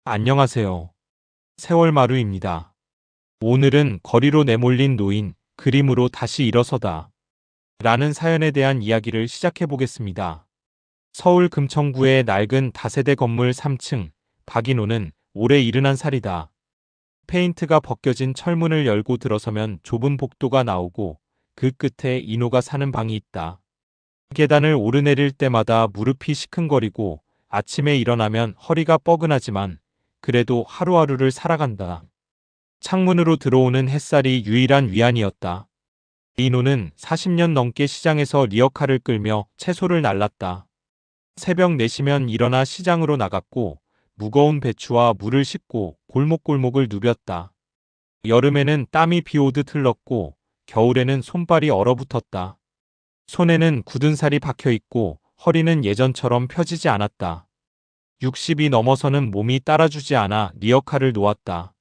안녕하세요. 세월마루입니다. 오늘은 거리로 내몰린 노인, 그림으로 다시 일어서다 라는 사연에 대한 이야기를 시작해 보겠습니다. 서울 금천구의 낡은 다세대 건물 3층, 박인호는 올해 71살이다. 페인트가 벗겨진 철문을 열고 들어서면 좁은 복도가 나오고 그 끝에 인호가 사는 방이 있다. 계단을 오르내릴 때마다 무릎이 시큰거리고 아침에 일어나면 허리가 뻐근하지만 그래도 하루하루를 살아간다. 창문으로 들어오는 햇살이 유일한 위안이었다. 이노는 40년 넘게 시장에서 리어카를 끌며 채소를 날랐다. 새벽 4시면 일어나 시장으로 나갔고 무거운 배추와 물을 싣고 골목골목을 누볐다. 여름에는 땀이 비오듯 흘렀고 겨울에는 손발이 얼어붙었다. 손에는 굳은 살이 박혀 있고 허리는 예전처럼 펴지지 않았다. 60이 넘어서는 몸이 따라주지 않아 리어카를 놓았다.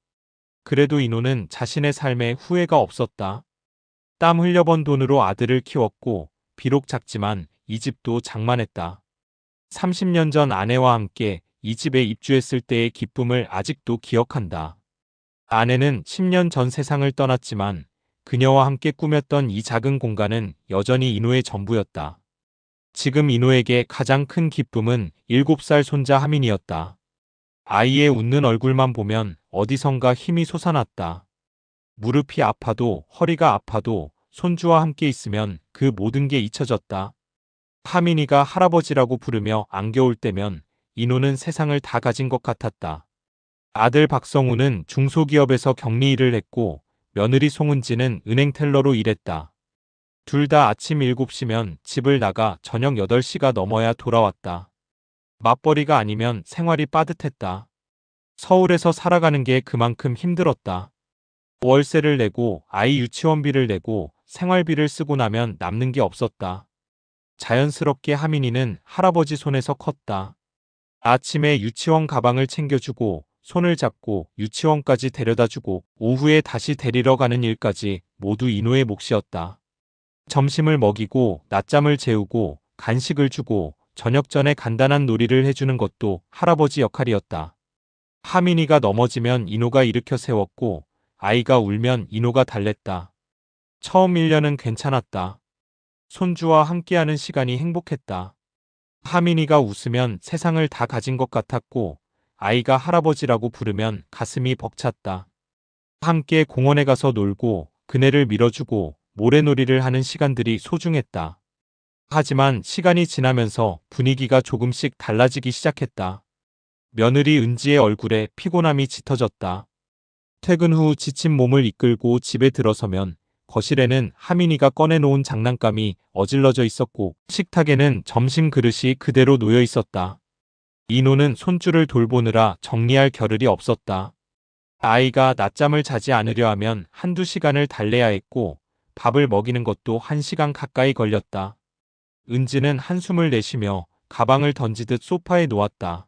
그래도 인호는 자신의 삶에 후회가 없었다. 땀 흘려번 돈으로 아들을 키웠고 비록 작지만 이 집도 장만했다. 30년 전 아내와 함께 이 집에 입주했을 때의 기쁨을 아직도 기억한다. 아내는 10년 전 세상을 떠났지만 그녀와 함께 꾸몄던 이 작은 공간은 여전히 인호의 전부였다. 지금 인호에게 가장 큰 기쁨은 7살 손자 하민이었다. 아이의 웃는 얼굴만 보면 어디선가 힘이 솟아났다. 무릎이 아파도 허리가 아파도 손주와 함께 있으면 그 모든 게 잊혀졌다. 하민이가 할아버지라고 부르며 안겨올 때면 인호는 세상을 다 가진 것 같았다. 아들 박성우는 중소기업에서 격리 일을 했고 며느리 송은지는 은행 텔러로 일했다. 둘 다 아침 7시면 집을 나가 저녁 8시가 넘어야 돌아왔다. 맞벌이가 아니면 생활이 빠듯했다. 서울에서 살아가는 게 그만큼 힘들었다. 월세를 내고 아이 유치원비를 내고 생활비를 쓰고 나면 남는 게 없었다. 자연스럽게 하민이는 할아버지 손에서 컸다. 아침에 유치원 가방을 챙겨주고 손을 잡고 유치원까지 데려다주고 오후에 다시 데리러 가는 일까지 모두 인호의 몫이었다. 점심을 먹이고 낮잠을 재우고 간식을 주고 저녁 전에 간단한 놀이를 해주는 것도 할아버지 역할이었다. 하민이가 넘어지면 인호가 일으켜 세웠고 아이가 울면 인호가 달랬다. 처음 1년은 괜찮았다. 손주와 함께하는 시간이 행복했다. 하민이가 웃으면 세상을 다 가진 것 같았고 아이가 할아버지라고 부르면 가슴이 벅찼다. 함께 공원에 가서 놀고 그네를 밀어주고 모래놀이를 하는 시간들이 소중했다. 하지만 시간이 지나면서 분위기가 조금씩 달라지기 시작했다. 며느리 은지의 얼굴에 피곤함이 짙어졌다. 퇴근 후 지친 몸을 이끌고 집에 들어서면 거실에는 하민이가 꺼내놓은 장난감이 어질러져 있었고 식탁에는 점심 그릇이 그대로 놓여 있었다. 인호는 손주를 돌보느라 정리할 겨를이 없었다. 아이가 낮잠을 자지 않으려 하면 한두 시간을 달래야 했고 밥을 먹이는 것도 1시간 가까이 걸렸다. 은지는 한숨을 내쉬며 가방을 던지듯 소파에 놓았다.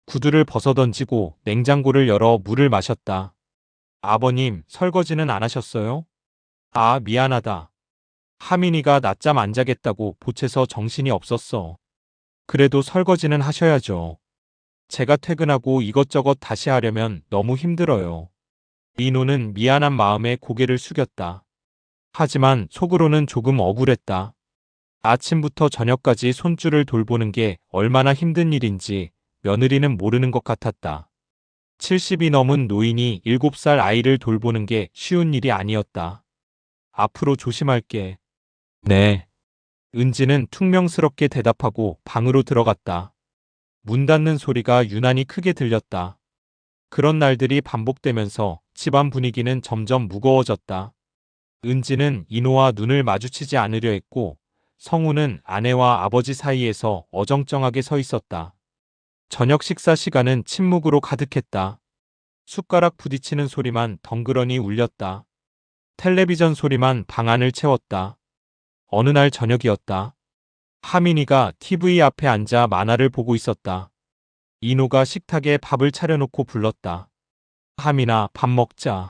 구두를 벗어던지고 냉장고를 열어 물을 마셨다. 아버님, 설거지는 안 하셨어요? 아, 미안하다. 하민이가 낮잠 안 자겠다고 보채서 정신이 없었어. 그래도 설거지는 하셔야죠. 제가 퇴근하고 이것저것 다시 하려면 너무 힘들어요. 인호는 미안한 마음에 고개를 숙였다. 하지만 속으로는 조금 억울했다. 아침부터 저녁까지 손주를 돌보는 게 얼마나 힘든 일인지 며느리는 모르는 것 같았다. 70이 넘은 노인이 7살 아이를 돌보는 게 쉬운 일이 아니었다. 앞으로 조심할게. 네. 은지는 퉁명스럽게 대답하고 방으로 들어갔다. 문 닫는 소리가 유난히 크게 들렸다. 그런 날들이 반복되면서 집안 분위기는 점점 무거워졌다. 은지는 인호와 눈을 마주치지 않으려 했고 성우는 아내와 아버지 사이에서 어정쩡하게 서 있었다. 저녁 식사 시간은 침묵으로 가득했다. 숟가락 부딪히는 소리만 덩그러니 울렸다. 텔레비전 소리만 방 안을 채웠다. 어느 날 저녁이었다. 하민이가 TV 앞에 앉아 만화를 보고 있었다. 인호가 식탁에 밥을 차려놓고 불렀다. 하민아, 밥 먹자.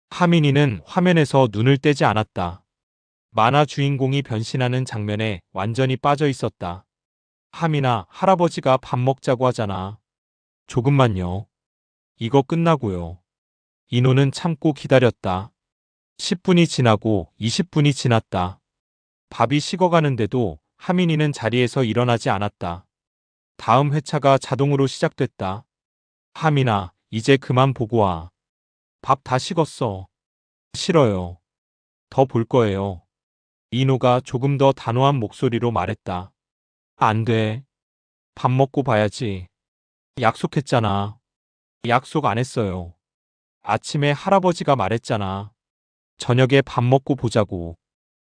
하민이는 화면에서 눈을 떼지 않았다. 만화 주인공이 변신하는 장면에 완전히 빠져 있었다. 하민아, 할아버지가 밥 먹자고 하잖아. 조금만요. 이거 끝나고요. 인호는 참고 기다렸다. 10분이 지나고 20분이 지났다. 밥이 식어가는데도 하민이는 자리에서 일어나지 않았다. 다음 회차가 자동으로 시작됐다. 하민아, 이제 그만 보고 와. 밥 다 식었어. 싫어요. 더 볼 거예요. 인호가 조금 더 단호한 목소리로 말했다. 안 돼. 밥 먹고 봐야지. 약속했잖아. 약속 안 했어요. 아침에 할아버지가 말했잖아. 저녁에 밥 먹고 보자고.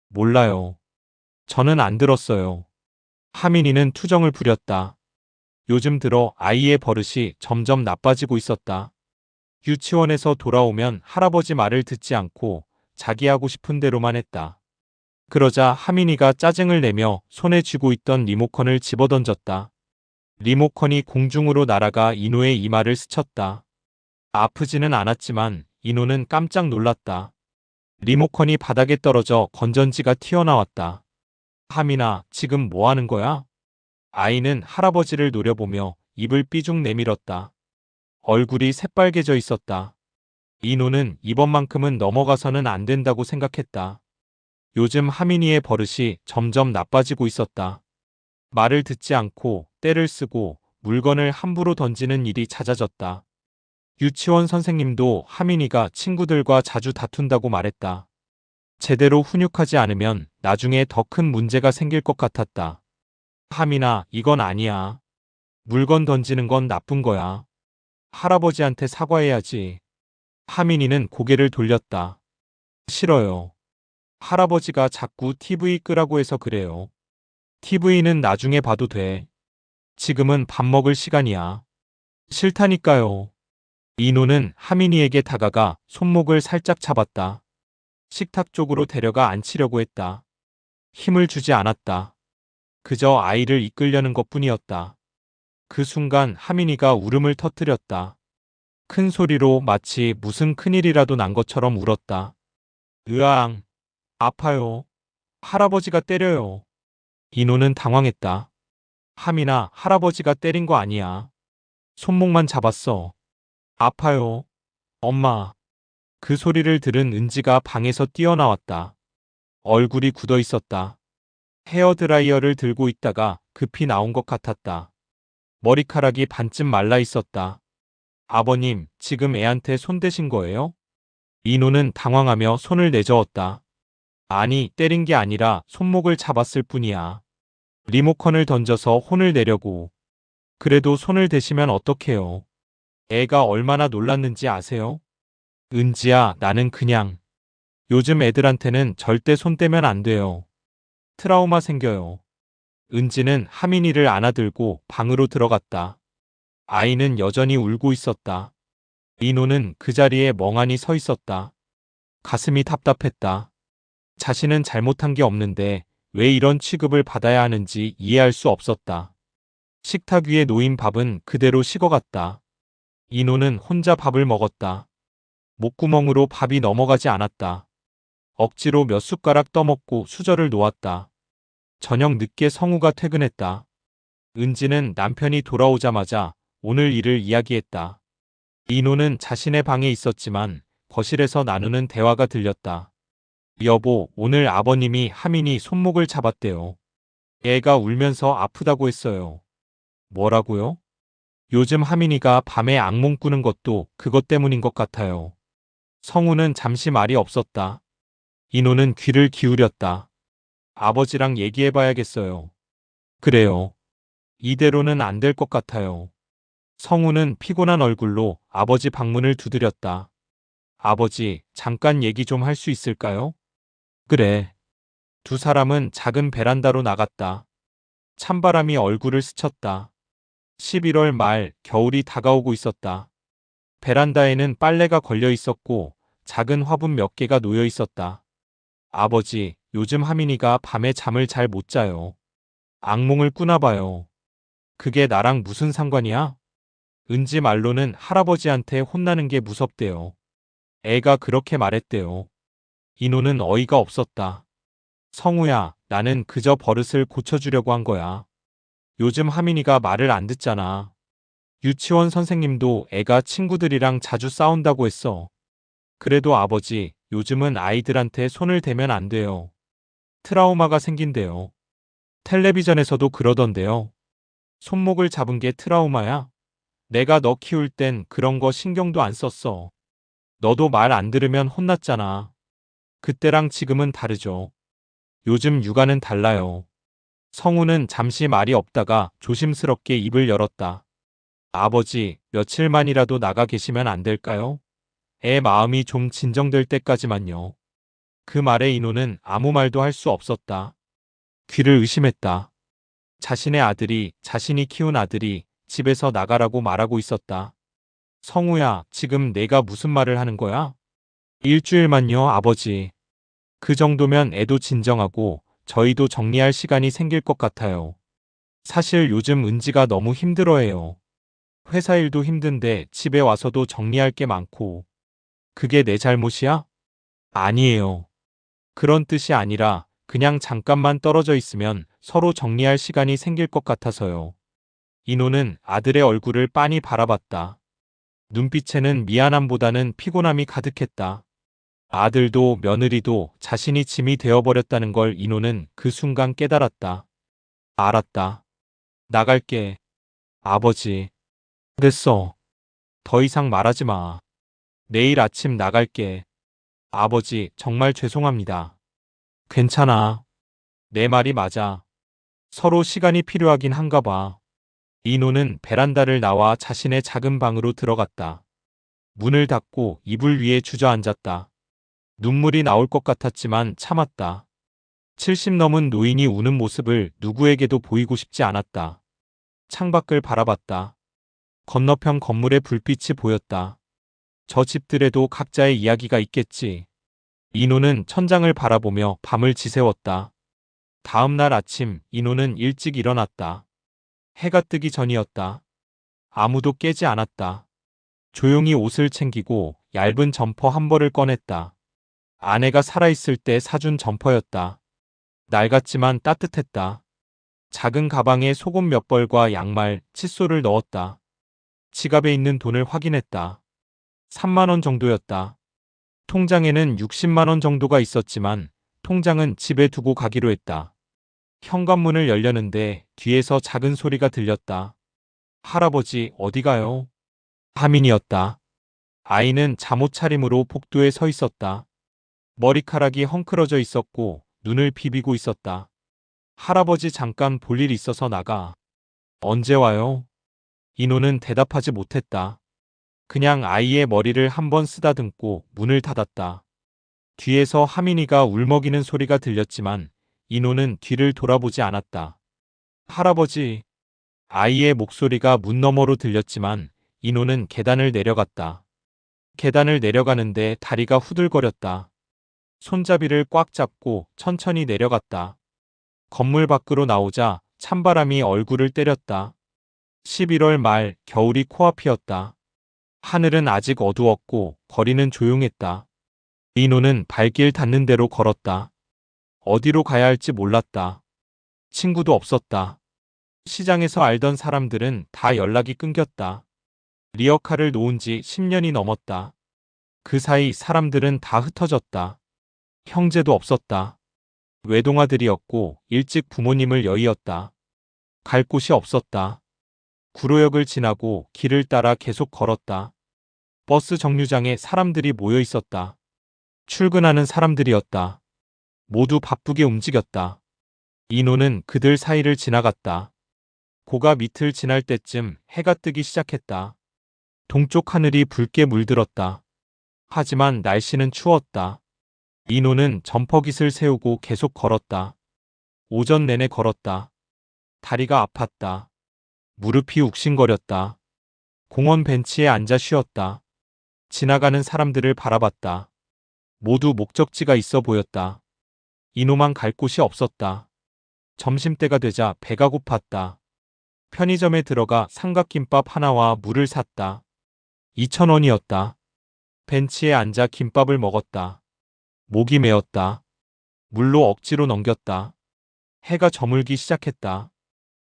몰라요. 저는 안 들었어요. 하민이는 투정을 부렸다. 요즘 들어 아이의 버릇이 점점 나빠지고 있었다. 유치원에서 돌아오면 할아버지 말을 듣지 않고 자기 하고 싶은 대로만 했다. 그러자 하민이가 짜증을 내며 손에 쥐고 있던 리모컨을 집어던졌다. 리모컨이 공중으로 날아가 인호의 이마를 스쳤다. 아프지는 않았지만 인호는 깜짝 놀랐다. 리모컨이 바닥에 떨어져 건전지가 튀어나왔다. 하민아, 지금 뭐 하는 거야? 아이는 할아버지를 노려보며 입을 삐죽 내밀었다. 얼굴이 새빨개져 있었다. 인호는 이번만큼은 넘어가서는 안 된다고 생각했다. 요즘 하민이의 버릇이 점점 나빠지고 있었다. 말을 듣지 않고 떼를 쓰고 물건을 함부로 던지는 일이 잦아졌다. 유치원 선생님도 하민이가 친구들과 자주 다툰다고 말했다. 제대로 훈육하지 않으면 나중에 더 큰 문제가 생길 것 같았다. 하민아, 이건 아니야. 물건 던지는 건 나쁜 거야. 할아버지한테 사과해야지. 하민이는 고개를 돌렸다. 싫어요. 할아버지가 자꾸 TV 끄라고 해서 그래요. TV는 나중에 봐도 돼. 지금은 밥 먹을 시간이야. 싫다니까요. 인호는 하민이에게 다가가 손목을 살짝 잡았다. 식탁 쪽으로 데려가 앉히려고 했다. 힘을 주지 않았다. 그저 아이를 이끌려는 것뿐이었다. 그 순간 하민이가 울음을 터뜨렸다. 큰 소리로 마치 무슨 큰일이라도 난 것처럼 울었다. 으앙, 아파요. 할아버지가 때려요. 인호는 당황했다. 하민아, 할아버지가 때린 거 아니야. 손목만 잡았어. 아파요. 엄마. 그 소리를 들은 은지가 방에서 뛰어나왔다. 얼굴이 굳어 있었다. 헤어드라이어를 들고 있다가 급히 나온 것 같았다. 머리카락이 반쯤 말라 있었다. 아버님, 지금 애한테 손대신 거예요? 인호는 당황하며 손을 내저었다. 아니, 때린 게 아니라 손목을 잡았을 뿐이야. 리모컨을 던져서 혼을 내려고. 그래도 손을 대시면 어떡해요? 애가 얼마나 놀랐는지 아세요? 은지야, 나는 그냥. 요즘 애들한테는 절대 손 떼면 안 돼요. 트라우마 생겨요. 은지는 하민이를 안아들고 방으로 들어갔다. 아이는 여전히 울고 있었다. 인호는 그 자리에 멍하니 서 있었다. 가슴이 답답했다. 자신은 잘못한 게 없는데 왜 이런 취급을 받아야 하는지 이해할 수 없었다. 식탁 위에 놓인 밥은 그대로 식어갔다. 인호는 혼자 밥을 먹었다. 목구멍으로 밥이 넘어가지 않았다. 억지로 몇 숟가락 떠먹고 수저를 놓았다. 저녁 늦게 성우가 퇴근했다. 은지는 남편이 돌아오자마자 오늘 일을 이야기했다. 인호는 자신의 방에 있었지만 거실에서 나누는 대화가 들렸다. 여보, 오늘 아버님이 하민이 손목을 잡았대요. 애가 울면서 아프다고 했어요. 뭐라고요? 요즘 하민이가 밤에 악몽 꾸는 것도 그것 때문인 것 같아요. 성우는 잠시 말이 없었다. 인호는 귀를 기울였다. 아버지랑 얘기해봐야겠어요. 그래요. 이대로는 안 될 것 같아요. 성우는 피곤한 얼굴로 아버지 방문을 두드렸다. 아버지, 잠깐 얘기 좀 할 수 있을까요? 그래. 두 사람은 작은 베란다로 나갔다. 찬바람이 얼굴을 스쳤다. 11월 말 겨울이 다가오고 있었다. 베란다에는 빨래가 걸려 있었고 작은 화분 몇 개가 놓여 있었다. 아버지, 요즘 하민이가 밤에 잠을 잘 못 자요. 악몽을 꾸나 봐요. 그게 나랑 무슨 상관이야? 은지 말로는 할아버지한테 혼나는 게 무섭대요. 애가 그렇게 말했대요. 인호는 어이가 없었다. 성우야, 나는 그저 버릇을 고쳐주려고 한 거야. 요즘 하민이가 말을 안 듣잖아. 유치원 선생님도 애가 친구들이랑 자주 싸운다고 했어. 그래도 아버지, 요즘은 아이들한테 손을 대면 안 돼요. 트라우마가 생긴대요. 텔레비전에서도 그러던데요. 손목을 잡은 게 트라우마야? 내가 너 키울 땐 그런 거 신경도 안 썼어. 너도 말 안 들으면 혼났잖아. 그때랑 지금은 다르죠. 요즘 육아는 달라요. 성우는 잠시 말이 없다가 조심스럽게 입을 열었다. 아버지, 며칠만이라도 나가 계시면 안 될까요? 애 마음이 좀 진정될 때까지만요. 그 말에 인호는 아무 말도 할 수 없었다. 귀를 의심했다. 자신의 아들이, 자신이 키운 아들이 집에서 나가라고 말하고 있었다. 성우야, 지금 내가 무슨 말을 하는 거야? 일주일만요, 아버지. 그 정도면 애도 진정하고 저희도 정리할 시간이 생길 것 같아요. 사실 요즘 은지가 너무 힘들어해요. 회사 일도 힘든데 집에 와서도 정리할 게 많고. 그게 내 잘못이야? 아니에요. 그런 뜻이 아니라 그냥 잠깐만 떨어져 있으면 서로 정리할 시간이 생길 것 같아서요. 인호는 아들의 얼굴을 빤히 바라봤다. 눈빛에는 미안함보다는 피곤함이 가득했다. 아들도 며느리도 자신이 짐이 되어버렸다는 걸 인호는 그 순간 깨달았다. 알았다. 나갈게. 아버지. 됐어. 더 이상 말하지 마. 내일 아침 나갈게. 아버지, 정말 죄송합니다. 괜찮아. 내 말이 맞아. 서로 시간이 필요하긴 한가 봐. 이노는 베란다를 나와 자신의 작은 방으로 들어갔다. 문을 닫고 이불 위에 주저앉았다. 눈물이 나올 것 같았지만 참았다. 70 넘은 노인이 우는 모습을 누구에게도 보이고 싶지 않았다. 창밖을 바라봤다. 건너편 건물의 불빛이 보였다. 저 집들에도 각자의 이야기가 있겠지. 이노는 천장을 바라보며 밤을 지새웠다. 다음 날 아침 이노는 일찍 일어났다. 해가 뜨기 전이었다. 아무도 깨지 않았다. 조용히 옷을 챙기고 얇은 점퍼 한 벌을 꺼냈다. 아내가 살아있을 때 사준 점퍼였다. 낡았지만 따뜻했다. 작은 가방에 속옷 몇 벌과 양말, 칫솔을 넣었다. 지갑에 있는 돈을 확인했다. 3만 원 정도였다. 통장에는 60만 원 정도가 있었지만 통장은 집에 두고 가기로 했다. 현관문을 열려는데 뒤에서 작은 소리가 들렸다. 할아버지, 어디 가요? 하민이었다. 아이는 잠옷 차림으로 복도에 서 있었다. 머리카락이 헝클어져 있었고 눈을 비비고 있었다. 할아버지 잠깐 볼 일 있어서 나가. 언제 와요? 인호는 대답하지 못했다. 그냥 아이의 머리를 한번 쓰다듬고 문을 닫았다. 뒤에서 하민이가 울먹이는 소리가 들렸지만 인호는 뒤를 돌아보지 않았다. 할아버지. 아이의 목소리가 문 너머로 들렸지만 인호는 계단을 내려갔다. 계단을 내려가는데 다리가 후들거렸다. 손잡이를 꽉 잡고 천천히 내려갔다. 건물 밖으로 나오자 찬바람이 얼굴을 때렸다. 11월 말 겨울이 코앞이었다. 하늘은 아직 어두웠고 거리는 조용했다. 인호는 발길 닿는 대로 걸었다. 어디로 가야 할지 몰랐다. 친구도 없었다. 시장에서 알던 사람들은 다 연락이 끊겼다. 리어카를 놓은 지 10년이 넘었다. 그 사이 사람들은 다 흩어졌다. 형제도 없었다. 외동아들이었고 일찍 부모님을 여의었다. 갈 곳이 없었다. 구로역을 지나고 길을 따라 계속 걸었다. 버스 정류장에 사람들이 모여 있었다. 출근하는 사람들이었다. 모두 바쁘게 움직였다. 인호는 그들 사이를 지나갔다. 고가 밑을 지날 때쯤 해가 뜨기 시작했다. 동쪽 하늘이 붉게 물들었다. 하지만 날씨는 추웠다. 인호는 점퍼깃을 세우고 계속 걸었다. 오전 내내 걸었다. 다리가 아팠다. 무릎이 욱신거렸다. 공원 벤치에 앉아 쉬었다. 지나가는 사람들을 바라봤다. 모두 목적지가 있어 보였다. 인호만 갈 곳이 없었다. 점심때가 되자 배가 고팠다. 편의점에 들어가 삼각김밥 하나와 물을 샀다. 2,000원이었다. 벤치에 앉아 김밥을 먹었다. 목이 메었다. 물로 억지로 넘겼다. 해가 저물기 시작했다.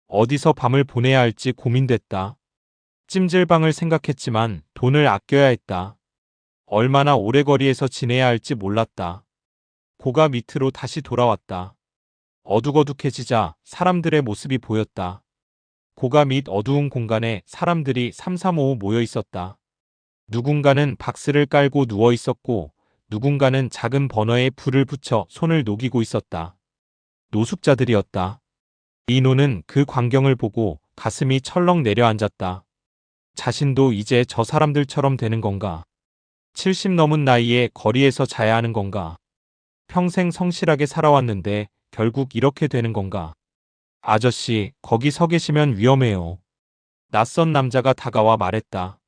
어디서 밤을 보내야 할지 고민됐다. 찜질방을 생각했지만 돈을 아껴야 했다. 얼마나 오래 거리에서 지내야 할지 몰랐다. 고가 밑으로 다시 돌아왔다. 어둑어둑해지자 사람들의 모습이 보였다. 고가 밑 어두운 공간에 사람들이 삼삼오오 모여 있었다. 누군가는 박스를 깔고 누워 있었고 누군가는 작은 버너에 불을 붙여 손을 녹이고 있었다. 노숙자들이었다. 이노는 그 광경을 보고 가슴이 철렁 내려앉았다. 자신도 이제 저 사람들처럼 되는 건가? 70 넘은 나이에 거리에서 자야 하는 건가? 평생 성실하게 살아왔는데 결국 이렇게 되는 건가? 아저씨, 거기 서 계시면 위험해요. 낯선 남자가 다가와 말했다.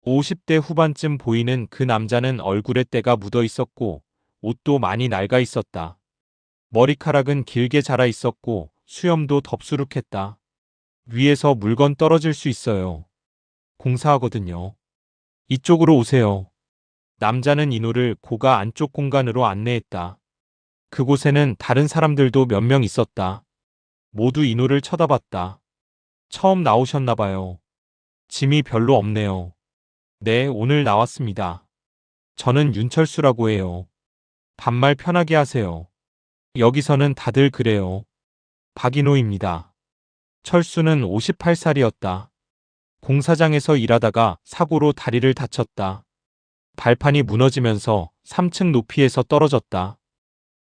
50대 후반쯤 보이는 그 남자는 얼굴에 때가 묻어 있었고 옷도 많이 낡아 있었다. 머리카락은 길게 자라 있었고 수염도 덥수룩했다. 위에서 물건 떨어질 수 있어요. 공사하거든요. 이쪽으로 오세요. 남자는 이노를 고가 안쪽 공간으로 안내했다. 그곳에는 다른 사람들도 몇 명 있었다. 모두 이노를 쳐다봤다. 처음 나오셨나 봐요. 짐이 별로 없네요. 네, 오늘 나왔습니다. 저는 윤철수라고 해요. 반말 편하게 하세요. 여기서는 다들 그래요. 박인호입니다. 철수는 58살이었다. 공사장에서 일하다가 사고로 다리를 다쳤다. 발판이 무너지면서 3층 높이에서 떨어졌다.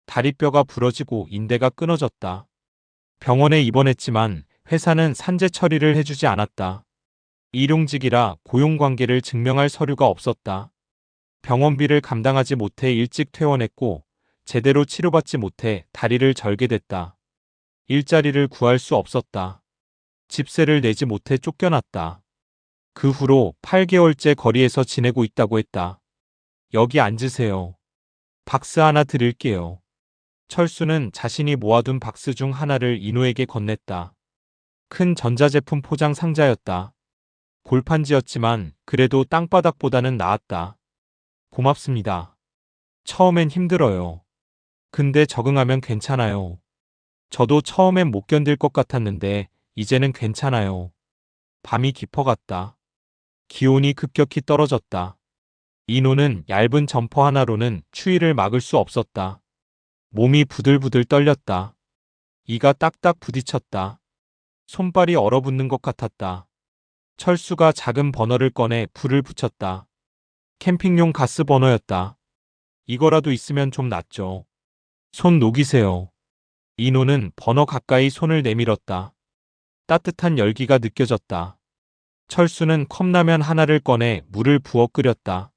다리뼈가 부러지고 인대가 끊어졌다. 병원에 입원했지만 회사는 산재 처리를 해주지 않았다. 일용직이라 고용관계를 증명할 서류가 없었다. 병원비를 감당하지 못해 일찍 퇴원했고 제대로 치료받지 못해 다리를 절게 됐다. 일자리를 구할 수 없었다. 집세를 내지 못해 쫓겨났다. 그 후로 8개월째 거리에서 지내고 있다고 했다. 여기 앉으세요. 박스 하나 드릴게요. 철수는 자신이 모아둔 박스 중 하나를 이노에게 건넸다. 큰 전자제품 포장 상자였다. 골판지였지만 그래도 땅바닥보다는 나았다. 고맙습니다. 처음엔 힘들어요. 근데 적응하면 괜찮아요. 저도 처음엔 못 견딜 것 같았는데 이제는 괜찮아요. 밤이 깊어갔다. 기온이 급격히 떨어졌다. 이노는 얇은 점퍼 하나로는 추위를 막을 수 없었다. 몸이 부들부들 떨렸다. 이가 딱딱 부딪혔다. 손발이 얼어붙는 것 같았다. 철수가 작은 버너를 꺼내 불을 붙였다. 캠핑용 가스 버너였다. 이거라도 있으면 좀 낫죠. 손 녹이세요. 이노는 버너 가까이 손을 내밀었다. 따뜻한 열기가 느껴졌다. 철수는 컵라면 하나를 꺼내 물을 부어 끓였다.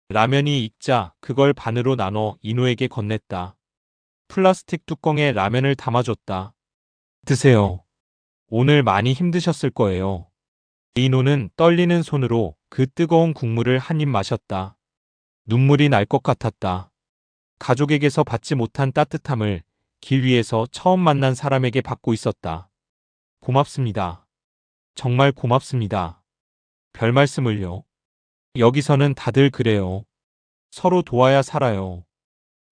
라면이 익자 그걸 반으로 나눠 이노에게 건넸다. 플라스틱 뚜껑에 라면을 담아줬다. 드세요. 오늘 많이 힘드셨을 거예요. 이노는 떨리는 손으로 그 뜨거운 국물을 한 입 마셨다. 눈물이 날 것 같았다. 가족에게서 받지 못한 따뜻함을 길 위에서 처음 만난 사람에게 받고 있었다. 고맙습니다. 정말 고맙습니다. 별 말씀을요. 여기서는 다들 그래요. 서로 도와야 살아요.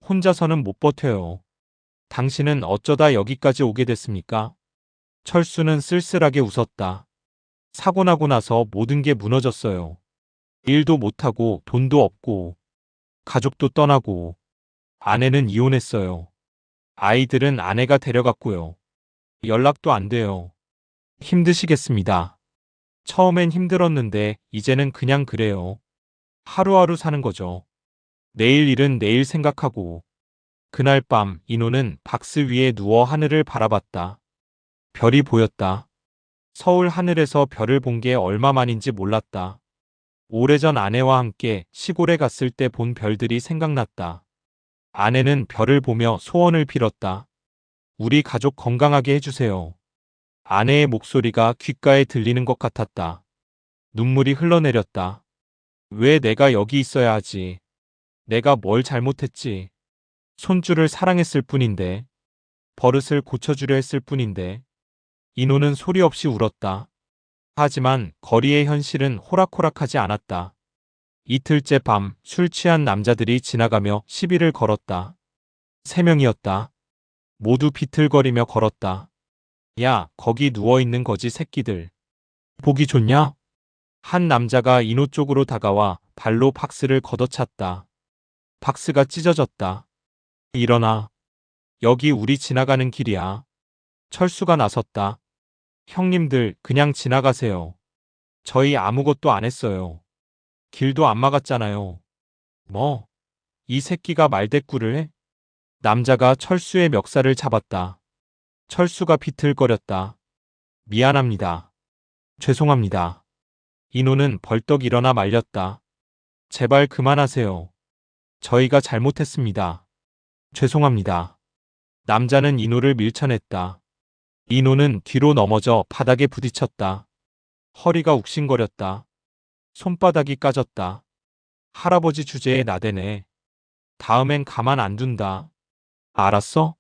혼자서는 못 버텨요. 당신은 어쩌다 여기까지 오게 됐습니까? 철수는 쓸쓸하게 웃었다. 사고 나고 나서 모든 게 무너졌어요. 일도 못하고 돈도 없고 가족도 떠나고 아내는 이혼했어요. 아이들은 아내가 데려갔고요. 연락도 안 돼요. 힘드시겠습니다. 처음엔 힘들었는데 이제는 그냥 그래요. 하루하루 사는 거죠. 내일 일은 내일 생각하고. 그날 밤 이노는 박스 위에 누워 하늘을 바라봤다. 별이 보였다. 서울 하늘에서 별을 본 게 얼마만인지 몰랐다. 오래전 아내와 함께 시골에 갔을 때 본 별들이 생각났다. 아내는 별을 보며 소원을 빌었다. 우리 가족 건강하게 해주세요. 아내의 목소리가 귓가에 들리는 것 같았다. 눈물이 흘러내렸다. 왜 내가 여기 있어야 하지? 내가 뭘 잘못했지? 손주를 사랑했을 뿐인데, 버릇을 고쳐주려 했을 뿐인데. 이노는 소리 없이 울었다. 하지만 거리의 현실은 호락호락하지 않았다. 이틀째 밤 술 취한 남자들이 지나가며 시비를 걸었다. 3명이었다. 모두 비틀거리며 걸었다. 야, 거기 누워있는 거지 새끼들. 보기 좋냐? 한 남자가 인호 쪽으로 다가와 발로 박스를 걷어찼다. 박스가 찢어졌다. 일어나. 여기 우리 지나가는 길이야. 철수가 나섰다. 형님들, 그냥 지나가세요. 저희 아무것도 안 했어요. 길도 안 막았잖아요. 뭐? 이 새끼가 말대꾸를 해? 남자가 철수의 멱살을 잡았다. 철수가 비틀거렸다. 미안합니다. 죄송합니다. 인호는 벌떡 일어나 말렸다. 제발 그만하세요. 저희가 잘못했습니다. 죄송합니다. 남자는 인호를 밀쳐냈다. 인호는 뒤로 넘어져 바닥에 부딪혔다. 허리가 욱신거렸다. 손바닥이 까졌다. 할아버지 주제에 나대네. 다음엔 가만 안 둔다. 알았어?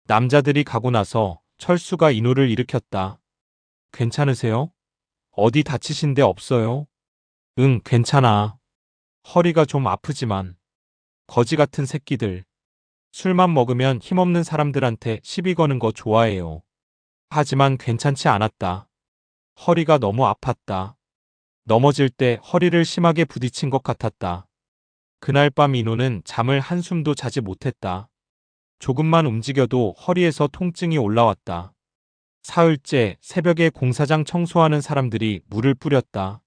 남자들이 가고 나서 철수가 인호를 일으켰다. 괜찮으세요? 어디 다치신 데 없어요? 응, 괜찮아. 허리가 좀 아프지만. 거지 같은 새끼들. 술만 먹으면 힘없는 사람들한테 시비 거는 거 좋아해요. 하지만 괜찮지 않았다. 허리가 너무 아팠다. 넘어질 때 허리를 심하게 부딪힌 것 같았다. 그날 밤 인호는 잠을 한숨도 자지 못했다. 조금만 움직여도 허리에서 통증이 올라왔다. 사흘째 새벽에 공사장 청소하는 사람들이 물을 뿌렸다.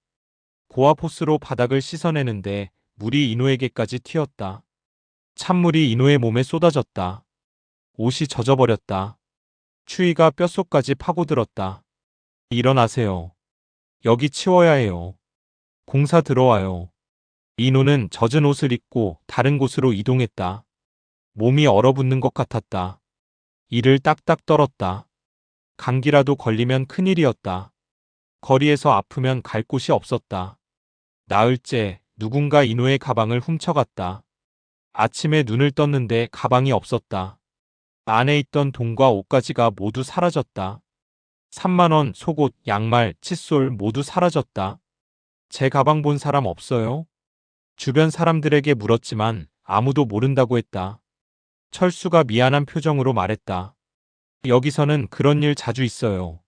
고압 호스로 바닥을 씻어내는데 물이 인호에게까지 튀었다. 찬물이 인호의 몸에 쏟아졌다. 옷이 젖어버렸다. 추위가 뼛속까지 파고들었다. 일어나세요. 여기 치워야 해요. 공사 들어와요. 인호는 젖은 옷을 입고 다른 곳으로 이동했다. 몸이 얼어붙는 것 같았다. 이를 딱딱 떨었다. 감기라도 걸리면 큰일이었다. 거리에서 아프면 갈 곳이 없었다. 나흘째 누군가 인호의 가방을 훔쳐갔다. 아침에 눈을 떴는데 가방이 없었다. 안에 있던 돈과 옷가지가 모두 사라졌다. 3만 원, 속옷, 양말, 칫솔 모두 사라졌다. 제 가방 본 사람 없어요? 주변 사람들에게 물었지만 아무도 모른다고 했다. 철수가 미안한 표정으로 말했다. 여기서는 그런 일 자주 있어요.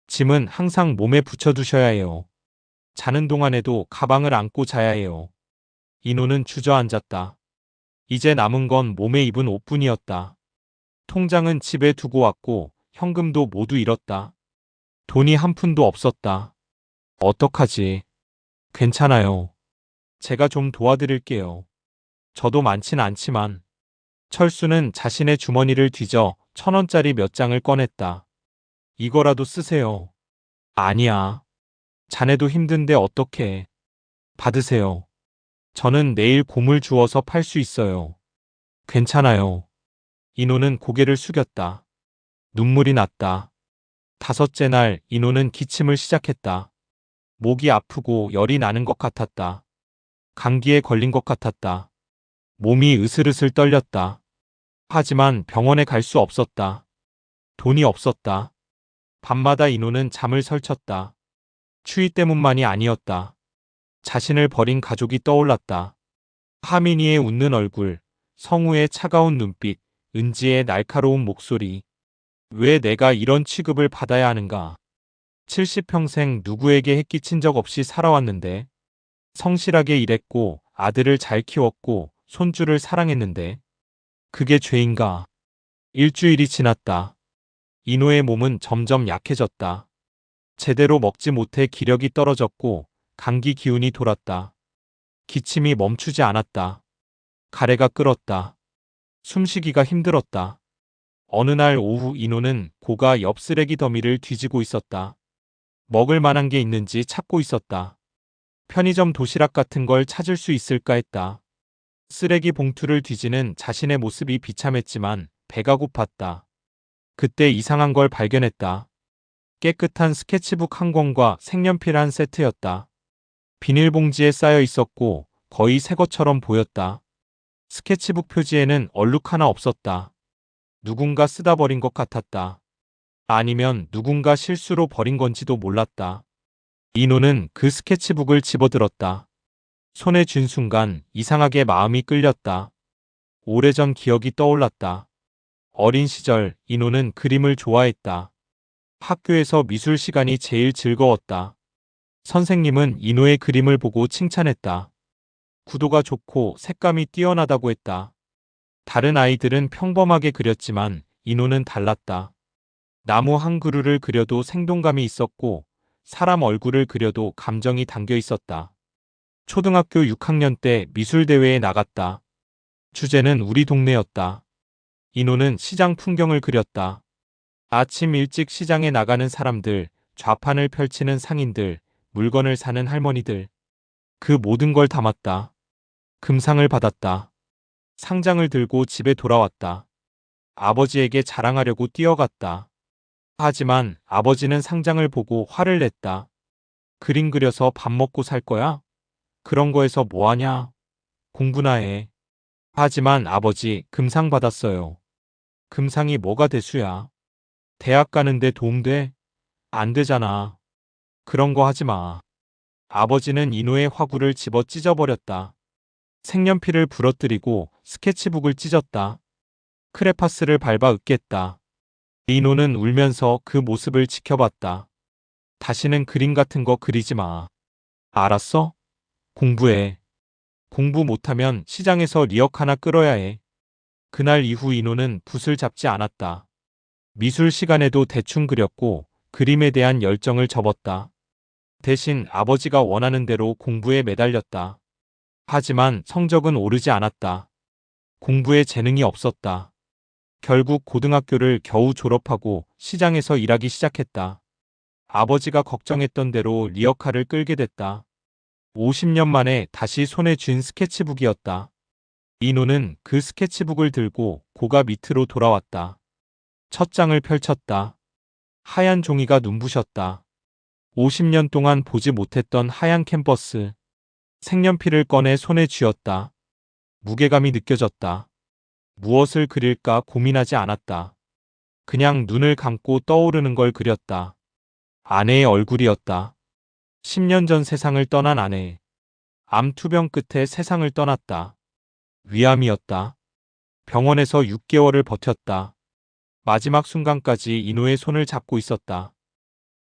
짐은 항상 몸에 붙여두셔야 해요. 자는 동안에도 가방을 안고 자야 해요. 인호는 주저앉았다. 이제 남은 건 몸에 입은 옷뿐이었다. 통장은 집에 두고 왔고 현금도 모두 잃었다. 돈이 한 푼도 없었다. 어떡하지? 괜찮아요. 제가 좀 도와드릴게요. 저도 많진 않지만. 철수는 자신의 주머니를 뒤져 1,000원짜리 몇 장을 꺼냈다. 이거라도 쓰세요. 아니야. 자네도 힘든데 어떡해. 받으세요. 저는 내일 곰을 주워서 팔 수 있어요. 괜찮아요. 인호는 고개를 숙였다. 눈물이 났다. 5째 날 인호는 기침을 시작했다. 목이 아프고 열이 나는 것 같았다. 감기에 걸린 것 같았다. 몸이 으슬으슬 떨렸다. 하지만 병원에 갈 수 없었다. 돈이 없었다. 밤마다 인호는 잠을 설쳤다. 추위 때문만이 아니었다. 자신을 버린 가족이 떠올랐다. 하민이의 웃는 얼굴, 성우의 차가운 눈빛, 은지의 날카로운 목소리. 왜 내가 이런 취급을 받아야 하는가? 70평생 누구에게 해끼친 적 없이 살아왔는데, 성실하게 일했고 아들을 잘 키웠고 손주를 사랑했는데, 그게 죄인가? 일주일이 지났다. 인호의 몸은 점점 약해졌다. 제대로 먹지 못해 기력이 떨어졌고 감기 기운이 돌았다. 기침이 멈추지 않았다. 가래가 끓었다. 숨쉬기가 힘들었다. 어느 날 오후 인호는 고가 옆 쓰레기 더미를 뒤지고 있었다. 먹을 만한 게 있는지 찾고 있었다. 편의점 도시락 같은 걸 찾을 수 있을까 했다. 쓰레기 봉투를 뒤지는 자신의 모습이 비참했지만 배가 고팠다. 그때 이상한 걸 발견했다. 깨끗한 스케치북 한 권과 색연필 한 세트였다. 비닐봉지에 쌓여 있었고 거의 새 것처럼 보였다. 스케치북 표지에는 얼룩 하나 없었다. 누군가 쓰다 버린 것 같았다. 아니면 누군가 실수로 버린 건지도 몰랐다. 인호는 그 스케치북을 집어들었다. 손에 쥔 순간 이상하게 마음이 끌렸다. 오래전 기억이 떠올랐다. 어린 시절 인호는 그림을 좋아했다. 학교에서 미술 시간이 제일 즐거웠다. 선생님은 인호의 그림을 보고 칭찬했다. 구도가 좋고 색감이 뛰어나다고 했다. 다른 아이들은 평범하게 그렸지만 인호는 달랐다. 나무 한 그루를 그려도 생동감이 있었고 사람 얼굴을 그려도 감정이 담겨 있었다. 초등학교 6학년 때 미술대회에 나갔다. 주제는 우리 동네였다. 인호는 시장 풍경을 그렸다. 아침 일찍 시장에 나가는 사람들, 좌판을 펼치는 상인들, 물건을 사는 할머니들. 그 모든 걸 담았다. 금상을 받았다. 상장을 들고 집에 돌아왔다. 아버지에게 자랑하려고 뛰어갔다. 하지만 아버지는 상장을 보고 화를 냈다. 그림 그려서 밥 먹고 살 거야? 그런 거에서 뭐 하냐? 공부나 해. 하지만 아버지, 금상 받았어요. 금상이 뭐가 대수야? 대학 가는데 도움돼? 안 되잖아. 그런 거 하지 마. 아버지는 인호의 화구를 집어 찢어버렸다. 색연필을 부러뜨리고 스케치북을 찢었다. 크레파스를 밟아 으깼다. 인호는 울면서 그 모습을 지켜봤다. 다시는 그림 같은 거 그리지 마. 알았어? 공부해. 공부 못하면 시장에서 리역 하나 끌어야 해. 그날 이후 인호는 붓을 잡지 않았다. 미술 시간에도 대충 그렸고 그림에 대한 열정을 접었다. 대신 아버지가 원하는 대로 공부에 매달렸다. 하지만 성적은 오르지 않았다. 공부에 재능이 없었다. 결국 고등학교를 겨우 졸업하고 시장에서 일하기 시작했다. 아버지가 걱정했던 대로 리어카를 끌게 됐다. 50년 만에 다시 손에 쥔 스케치북이었다. 인호는 그 스케치북을 들고 고가 밑으로 돌아왔다. 첫 장을 펼쳤다. 하얀 종이가 눈부셨다. 50년 동안 보지 못했던 하얀 캔버스. 색연필을 꺼내 손에 쥐었다. 무게감이 느껴졌다. 무엇을 그릴까 고민하지 않았다. 그냥 눈을 감고 떠오르는 걸 그렸다. 아내의 얼굴이었다. 10년 전 세상을 떠난 아내. 암 투병 끝에 세상을 떠났다. 위암이었다. 병원에서 6개월을 버텼다. 마지막 순간까지 인호의 손을 잡고 있었다.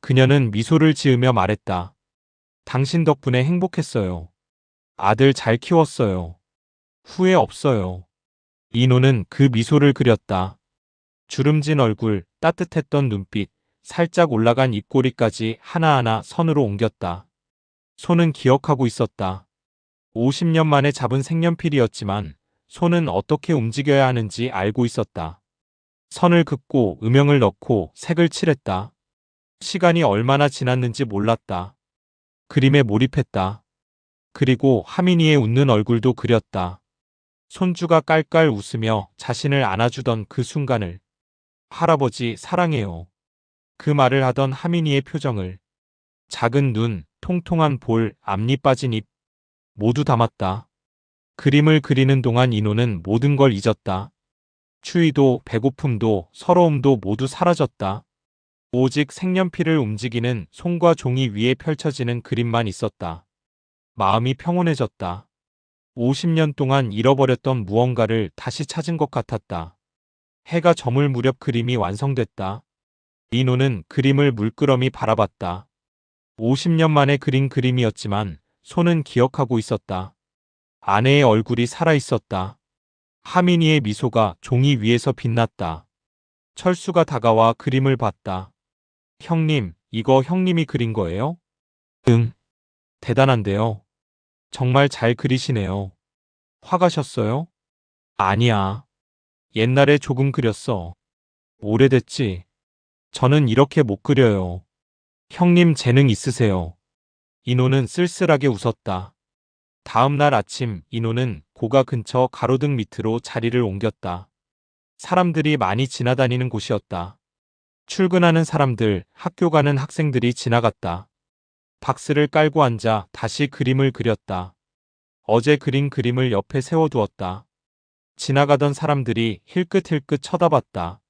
그녀는 미소를 지으며 말했다. 당신 덕분에 행복했어요. 아들 잘 키웠어요. 후회 없어요. 인호는 그 미소를 그렸다. 주름진 얼굴, 따뜻했던 눈빛, 살짝 올라간 입꼬리까지 하나하나 선으로 옮겼다. 손은 기억하고 있었다. 50년 만에 잡은 색연필이었지만 손은 어떻게 움직여야 하는지 알고 있었다. 선을 긋고 음영을 넣고 색을 칠했다. 시간이 얼마나 지났는지 몰랐다. 그림에 몰입했다. 그리고 하민이의 웃는 얼굴도 그렸다. 손주가 깔깔 웃으며 자신을 안아주던 그 순간을. 할아버지 사랑해요. 그 말을 하던 하민이의 표정을. 작은 눈, 통통한 볼, 앞니 빠진 입. 모두 담았다. 그림을 그리는 동안 인호는 모든 걸 잊었다. 추위도 배고픔도 서러움도 모두 사라졌다. 오직 색연필을 움직이는 손과 종이 위에 펼쳐지는 그림만 있었다. 마음이 평온해졌다. 50년 동안 잃어버렸던 무언가를 다시 찾은 것 같았다. 해가 저물 무렵 그림이 완성됐다. 인호는 그림을 물끄러미 바라봤다. 50년 만에 그린 그림이었지만 손은 기억하고 있었다. 아내의 얼굴이 살아있었다. 하민이의 미소가 종이 위에서 빛났다. 철수가 다가와 그림을 봤다. 형님, 이거 형님이 그린 거예요? 응. 대단한데요. 정말 잘 그리시네요. 화가셨어요? 아니야. 옛날에 조금 그렸어. 오래됐지. 저는 이렇게 못 그려요. 형님 재능 있으세요. 인호는 쓸쓸하게 웃었다. 다음 날 아침 인호는 고가 근처 가로등 밑으로 자리를 옮겼다. 사람들이 많이 지나다니는 곳이었다. 출근하는 사람들, 학교 가는 학생들이 지나갔다. 박스를 깔고 앉아 다시 그림을 그렸다. 어제 그린 그림을 옆에 세워두었다. 지나가던 사람들이 힐끗힐끗 쳐다봤다.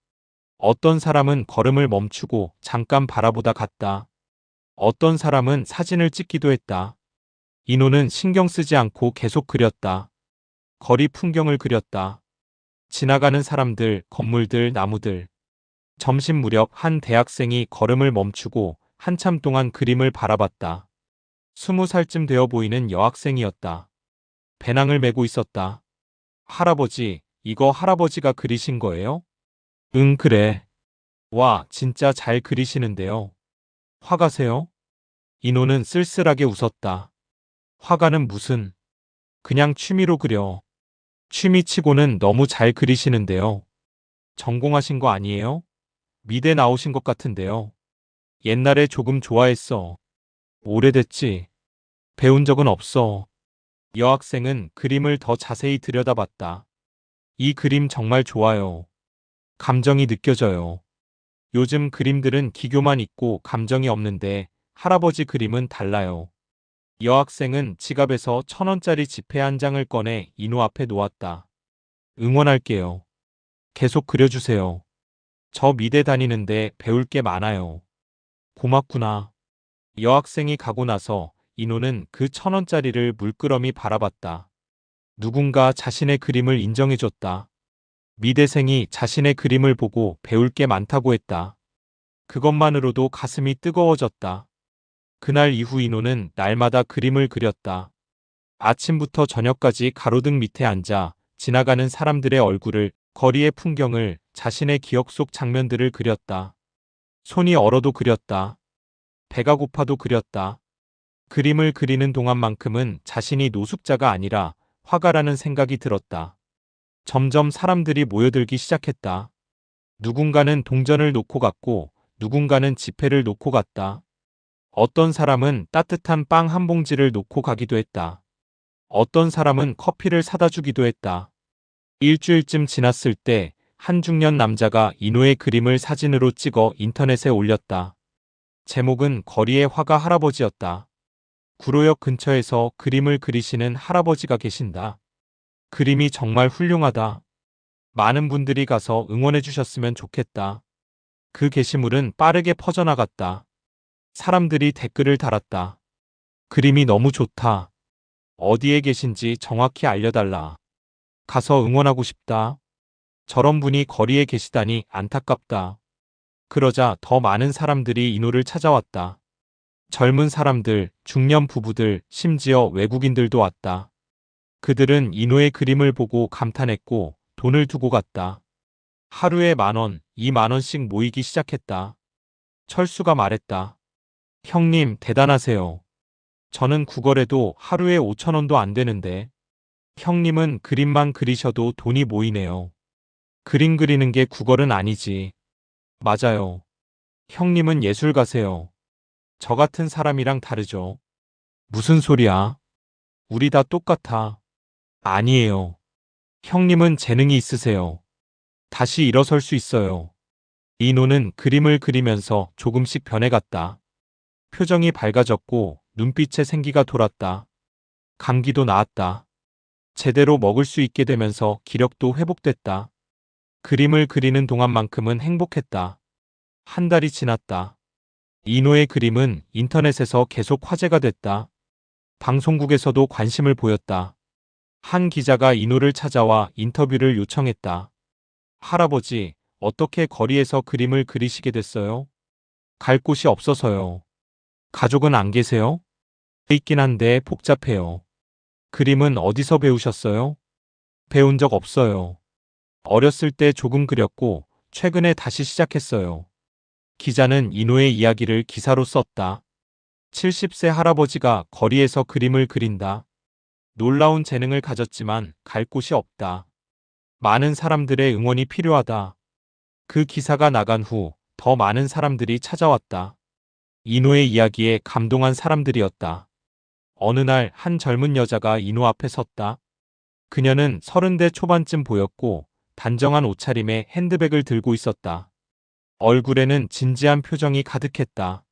어떤 사람은 걸음을 멈추고 잠깐 바라보다 갔다. 어떤 사람은 사진을 찍기도 했다. 인호는 신경 쓰지 않고 계속 그렸다. 거리 풍경을 그렸다. 지나가는 사람들, 건물들, 나무들. 점심 무렵 한 대학생이 걸음을 멈추고 한참 동안 그림을 바라봤다. 20살쯤 되어 보이는 여학생이었다. 배낭을 메고 있었다. 할아버지, 이거 할아버지가 그리신 거예요? 응, 그래. 와, 진짜 잘 그리시는데요. 화가세요? 인호는 쓸쓸하게 웃었다. 화가는 무슨, 그냥 취미로 그려. 취미치고는 너무 잘 그리시는데요. 전공하신 거 아니에요? 미대 나오신 것 같은데요. 옛날에 조금 좋아했어. 오래됐지. 배운 적은 없어. 여학생은 그림을 더 자세히 들여다봤다. 이 그림 정말 좋아요. 감정이 느껴져요. 요즘 그림들은 기교만 있고 감정이 없는데 할아버지 그림은 달라요. 여학생은 지갑에서 1,000원짜리 지폐 한 장을 꺼내 인호 앞에 놓았다. 응원할게요. 계속 그려주세요. 저 미대 다니는데 배울 게 많아요. 고맙구나. 여학생이 가고 나서 인호는 그 1,000원짜리를 물끄러미 바라봤다. 누군가 자신의 그림을 인정해줬다. 미대생이 자신의 그림을 보고 배울 게 많다고 했다. 그것만으로도 가슴이 뜨거워졌다. 그날 이후 인호는 날마다 그림을 그렸다. 아침부터 저녁까지 가로등 밑에 앉아 지나가는 사람들의 얼굴을, 거리의 풍경을, 자신의 기억 속 장면들을 그렸다. 손이 얼어도 그렸다. 배가 고파도 그렸다. 그림을 그리는 동안만큼은 자신이 노숙자가 아니라 화가라는 생각이 들었다. 점점 사람들이 모여들기 시작했다. 누군가는 동전을 놓고 갔고 누군가는 지폐를 놓고 갔다. 어떤 사람은 따뜻한 빵 한 봉지를 놓고 가기도 했다. 어떤 사람은 커피를 사다 주기도 했다. 일주일쯤 지났을 때 한 중년 남자가 인호의 그림을 사진으로 찍어 인터넷에 올렸다. 제목은 거리의 화가 할아버지였다. 구로역 근처에서 그림을 그리시는 할아버지가 계신다. 그림이 정말 훌륭하다. 많은 분들이 가서 응원해 주셨으면 좋겠다. 그 게시물은 빠르게 퍼져나갔다. 사람들이 댓글을 달았다. 그림이 너무 좋다. 어디에 계신지 정확히 알려달라. 가서 응원하고 싶다. 저런 분이 거리에 계시다니 안타깝다. 그러자 더 많은 사람들이 인호를 찾아왔다. 젊은 사람들, 중년 부부들, 심지어 외국인들도 왔다. 그들은 인호의 그림을 보고 감탄했고 돈을 두고 갔다. 하루에 10,000원, 20,000원씩 모이기 시작했다. 철수가 말했다. 형님, 대단하세요. 저는 구걸해도 하루에 5,000원도 안 되는데. 형님은 그림만 그리셔도 돈이 모이네요. 그림 그리는 게 구걸은 아니지. 맞아요. 형님은 예술가세요. 저 같은 사람이랑 다르죠. 무슨 소리야? 우리 다 똑같아. 아니에요. 형님은 재능이 있으세요. 다시 일어설 수 있어요. 이노는 그림을 그리면서 조금씩 변해갔다. 표정이 밝아졌고 눈빛에 생기가 돌았다. 감기도 나았다. 제대로 먹을 수 있게 되면서 기력도 회복됐다. 그림을 그리는 동안만큼은 행복했다. 한 달이 지났다. 이노의 그림은 인터넷에서 계속 화제가 됐다. 방송국에서도 관심을 보였다. 한 기자가 이노를 찾아와 인터뷰를 요청했다. 할아버지, 어떻게 거리에서 그림을 그리시게 됐어요? 갈 곳이 없어서요. 가족은 안 계세요? 있긴 한데 복잡해요. 그림은 어디서 배우셨어요? 배운 적 없어요. 어렸을 때 조금 그렸고 최근에 다시 시작했어요. 기자는 이노의 이야기를 기사로 썼다. 70세 할아버지가 거리에서 그림을 그린다. 놀라운 재능을 가졌지만 갈 곳이 없다. 많은 사람들의 응원이 필요하다. 그 기사가 나간 후 더 많은 사람들이 찾아왔다. 이노의 이야기에 감동한 사람들이었다. 어느 날 한 젊은 여자가 이노 앞에 섰다. 그녀는 30대 초반쯤 보였고 단정한 옷차림에 핸드백을 들고 있었다. 얼굴에는 진지한 표정이 가득했다.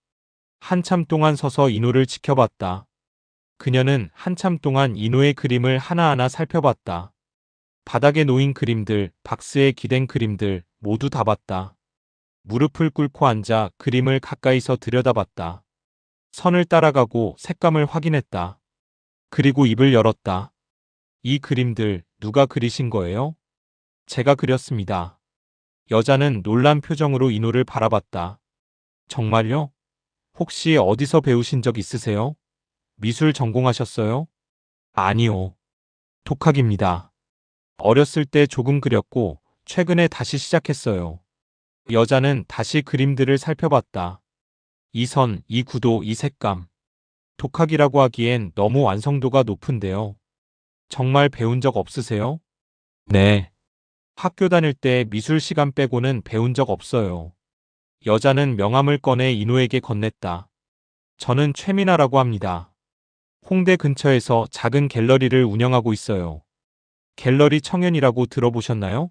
한참 동안 서서 이노를 지켜봤다. 그녀는 한참 동안 이노의 그림을 하나하나 살펴봤다. 바닥에 놓인 그림들, 박스에 기댄 그림들 모두 다 봤다. 무릎을 꿇고 앉아 그림을 가까이서 들여다봤다. 선을 따라가고 색감을 확인했다. 그리고 입을 열었다. 이 그림들 누가 그리신 거예요? 제가 그렸습니다. 여자는 놀란 표정으로 이노를 바라봤다. 정말요? 혹시 어디서 배우신 적 있으세요? 미술 전공하셨어요? 아니요. 독학입니다. 어렸을 때 조금 그렸고 최근에 다시 시작했어요. 여자는 다시 그림들을 살펴봤다. 이 선, 이 구도, 이 색감. 독학이라고 하기엔 너무 완성도가 높은데요. 정말 배운 적 없으세요? 네. 학교 다닐 때 미술 시간 빼고는 배운 적 없어요. 여자는 명함을 꺼내 인호에게 건넸다. 저는 최민아라고 합니다. 홍대 근처에서 작은 갤러리를 운영하고 있어요. 갤러리 청년이라고 들어보셨나요?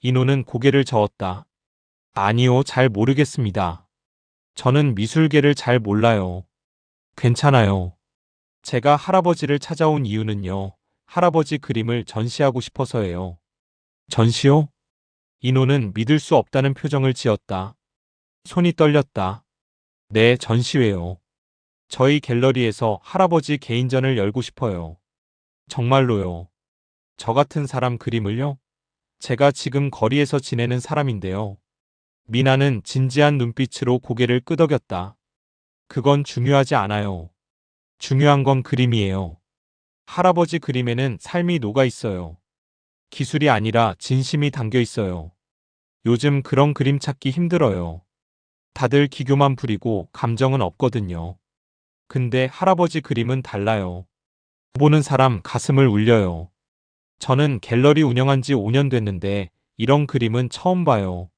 인호는 고개를 저었다. 아니요, 잘 모르겠습니다. 저는 미술계를 잘 몰라요. 괜찮아요. 제가 할아버지를 찾아온 이유는요. 할아버지 그림을 전시하고 싶어서예요. 전시요? 인호는 믿을 수 없다는 표정을 지었다. 손이 떨렸다. 네, 전시회요. 저희 갤러리에서 할아버지 개인전을 열고 싶어요. 정말로요. 저 같은 사람 그림을요? 제가 지금 거리에서 지내는 사람인데요. 미나는 진지한 눈빛으로 고개를 끄덕였다. 그건 중요하지 않아요. 중요한 건 그림이에요. 할아버지 그림에는 삶이 녹아 있어요. 기술이 아니라 진심이 담겨 있어요. 요즘 그런 그림 찾기 힘들어요. 다들 기교만 부리고 감정은 없거든요. 근데 할아버지 그림은 달라요. 보는 사람 가슴을 울려요. 저는 갤러리 운영한 지 5년 됐는데 이런 그림은 처음 봐요.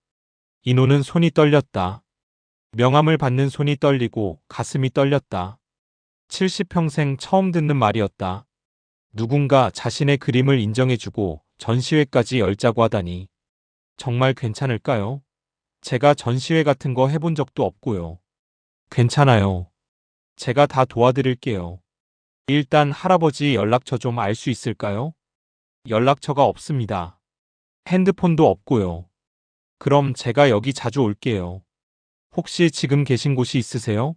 인호는 손이 떨렸다. 명함을 받는 손이 떨리고 가슴이 떨렸다. 70평생 처음 듣는 말이었다. 누군가 자신의 그림을 인정해주고 전시회까지 열자고 하다니. 정말 괜찮을까요? 제가 전시회 같은 거 해본 적도 없고요. 괜찮아요. 제가 다 도와드릴게요. 일단 할아버지 연락처 좀 알 수 있을까요? 연락처가 없습니다. 핸드폰도 없고요. 그럼 제가 여기 자주 올게요. 혹시 지금 계신 곳이 있으세요?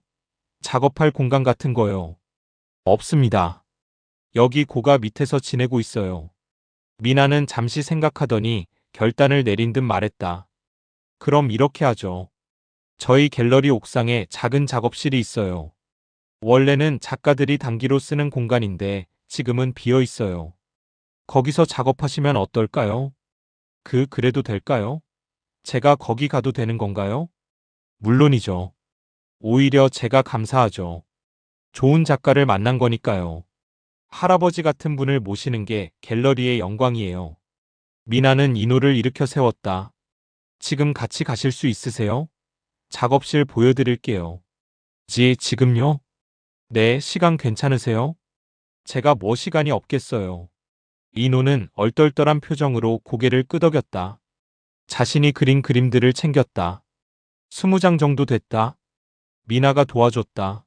작업할 공간 같은 거요. 없습니다. 여기 고가 밑에서 지내고 있어요. 미나는 잠시 생각하더니 결단을 내린 듯 말했다. 그럼 이렇게 하죠. 저희 갤러리 옥상에 작은 작업실이 있어요. 원래는 작가들이 단기로 쓰는 공간인데 지금은 비어 있어요. 거기서 작업하시면 어떨까요? 그래도 될까요? 제가 거기 가도 되는 건가요? 물론이죠. 오히려 제가 감사하죠. 좋은 작가를 만난 거니까요. 할아버지 같은 분을 모시는 게 갤러리의 영광이에요. 미나는 인호를 일으켜 세웠다. 지금 같이 가실 수 있으세요? 작업실 보여드릴게요. 지금요? 네, 시간 괜찮으세요? 제가 뭐 시간이 없겠어요. 인호는 얼떨떨한 표정으로 고개를 끄덕였다. 자신이 그린 그림들을 챙겼다. 20장 정도 됐다. 미나가 도와줬다.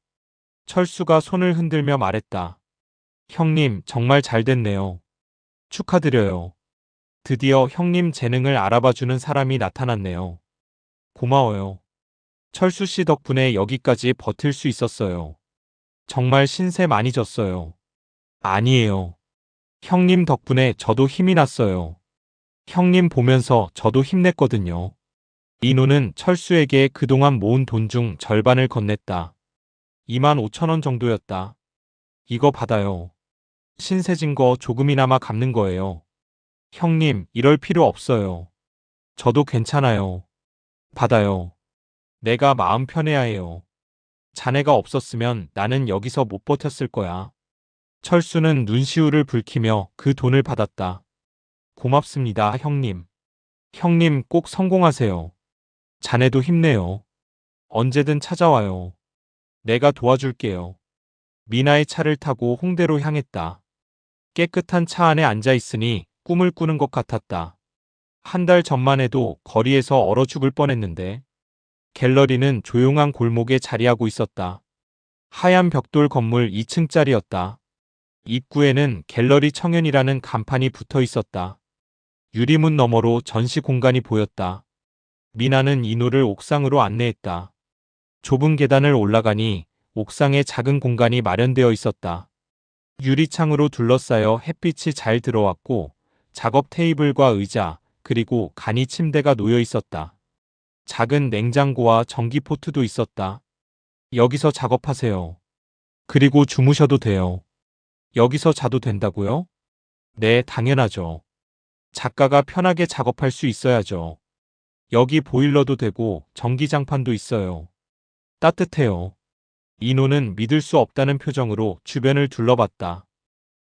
철수가 손을 흔들며 말했다. 형님, 정말 잘 됐네요. 축하드려요. 드디어 형님 재능을 알아봐주는 사람이 나타났네요. 고마워요. 철수 씨 덕분에 여기까지 버틸 수 있었어요. 정말 신세 많이 졌어요. 아니에요. 형님 덕분에 저도 힘이 났어요. 형님 보면서 저도 힘냈거든요. 이노는 철수에게 그동안 모은 돈 중 절반을 건넸다. 25,000원 정도였다. 이거 받아요. 신세진 거 조금이나마 갚는 거예요. 형님, 이럴 필요 없어요. 저도 괜찮아요. 받아요. 내가 마음 편해야 해요. 자네가 없었으면 나는 여기서 못 버텼을 거야. 철수는 눈시울을 붉히며 그 돈을 받았다. 고맙습니다, 형님. 형님 꼭 성공하세요. 자네도 힘내요. 언제든 찾아와요. 내가 도와줄게요. 미나의 차를 타고 홍대로 향했다. 깨끗한 차 안에 앉아 있으니 꿈을 꾸는 것 같았다. 한 달 전만 해도 거리에서 얼어 죽을 뻔했는데 갤러리는 조용한 골목에 자리하고 있었다. 하얀 벽돌 건물 2층짜리였다. 입구에는 갤러리 청년이라는 간판이 붙어 있었다. 유리문 너머로 전시 공간이 보였다. 미나는 인호를 옥상으로 안내했다. 좁은 계단을 올라가니 옥상에 작은 공간이 마련되어 있었다. 유리창으로 둘러싸여 햇빛이 잘 들어왔고 작업 테이블과 의자 그리고 간이 침대가 놓여 있었다. 작은 냉장고와 전기포트도 있었다. 여기서 작업하세요. 그리고 주무셔도 돼요. 여기서 자도 된다고요? 네, 당연하죠. 작가가 편하게 작업할 수 있어야죠. 여기 보일러도 되고 전기장판도 있어요. 따뜻해요. 이노는 믿을 수 없다는 표정으로 주변을 둘러봤다.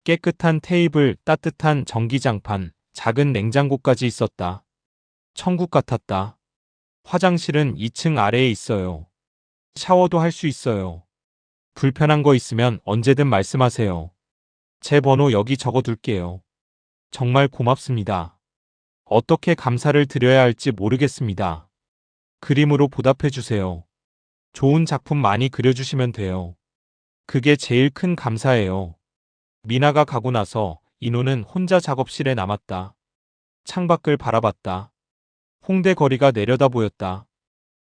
깨끗한 테이블, 따뜻한 전기장판, 작은 냉장고까지 있었다. 천국 같았다. 화장실은 2층 아래에 있어요. 샤워도 할 수 있어요. 불편한 거 있으면 언제든 말씀하세요. 제 번호 여기 적어둘게요. 정말 고맙습니다. 어떻게 감사를 드려야 할지 모르겠습니다. 그림으로 보답해 주세요. 좋은 작품 많이 그려주시면 돼요. 그게 제일 큰 감사예요. 미나가 가고 나서 인호는 혼자 작업실에 남았다. 창밖을 바라봤다. 홍대 거리가 내려다 보였다.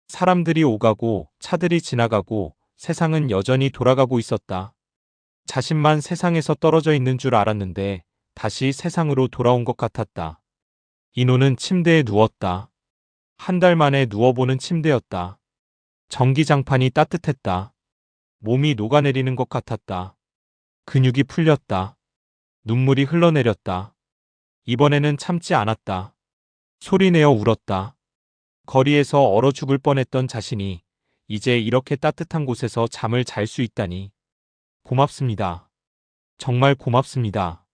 사람들이 오가고 차들이 지나가고 세상은 여전히 돌아가고 있었다. 자신만 세상에서 떨어져 있는 줄 알았는데 다시 세상으로 돌아온 것 같았다. 인호는 침대에 누웠다. 한 달 만에 누워보는 침대였다. 전기장판이 따뜻했다. 몸이 녹아내리는 것 같았다. 근육이 풀렸다. 눈물이 흘러내렸다. 이번에는 참지 않았다. 소리내어 울었다. 거리에서 얼어 죽을 뻔했던 자신이 이제 이렇게 따뜻한 곳에서 잠을 잘 수 있다니. 고맙습니다. 정말 고맙습니다.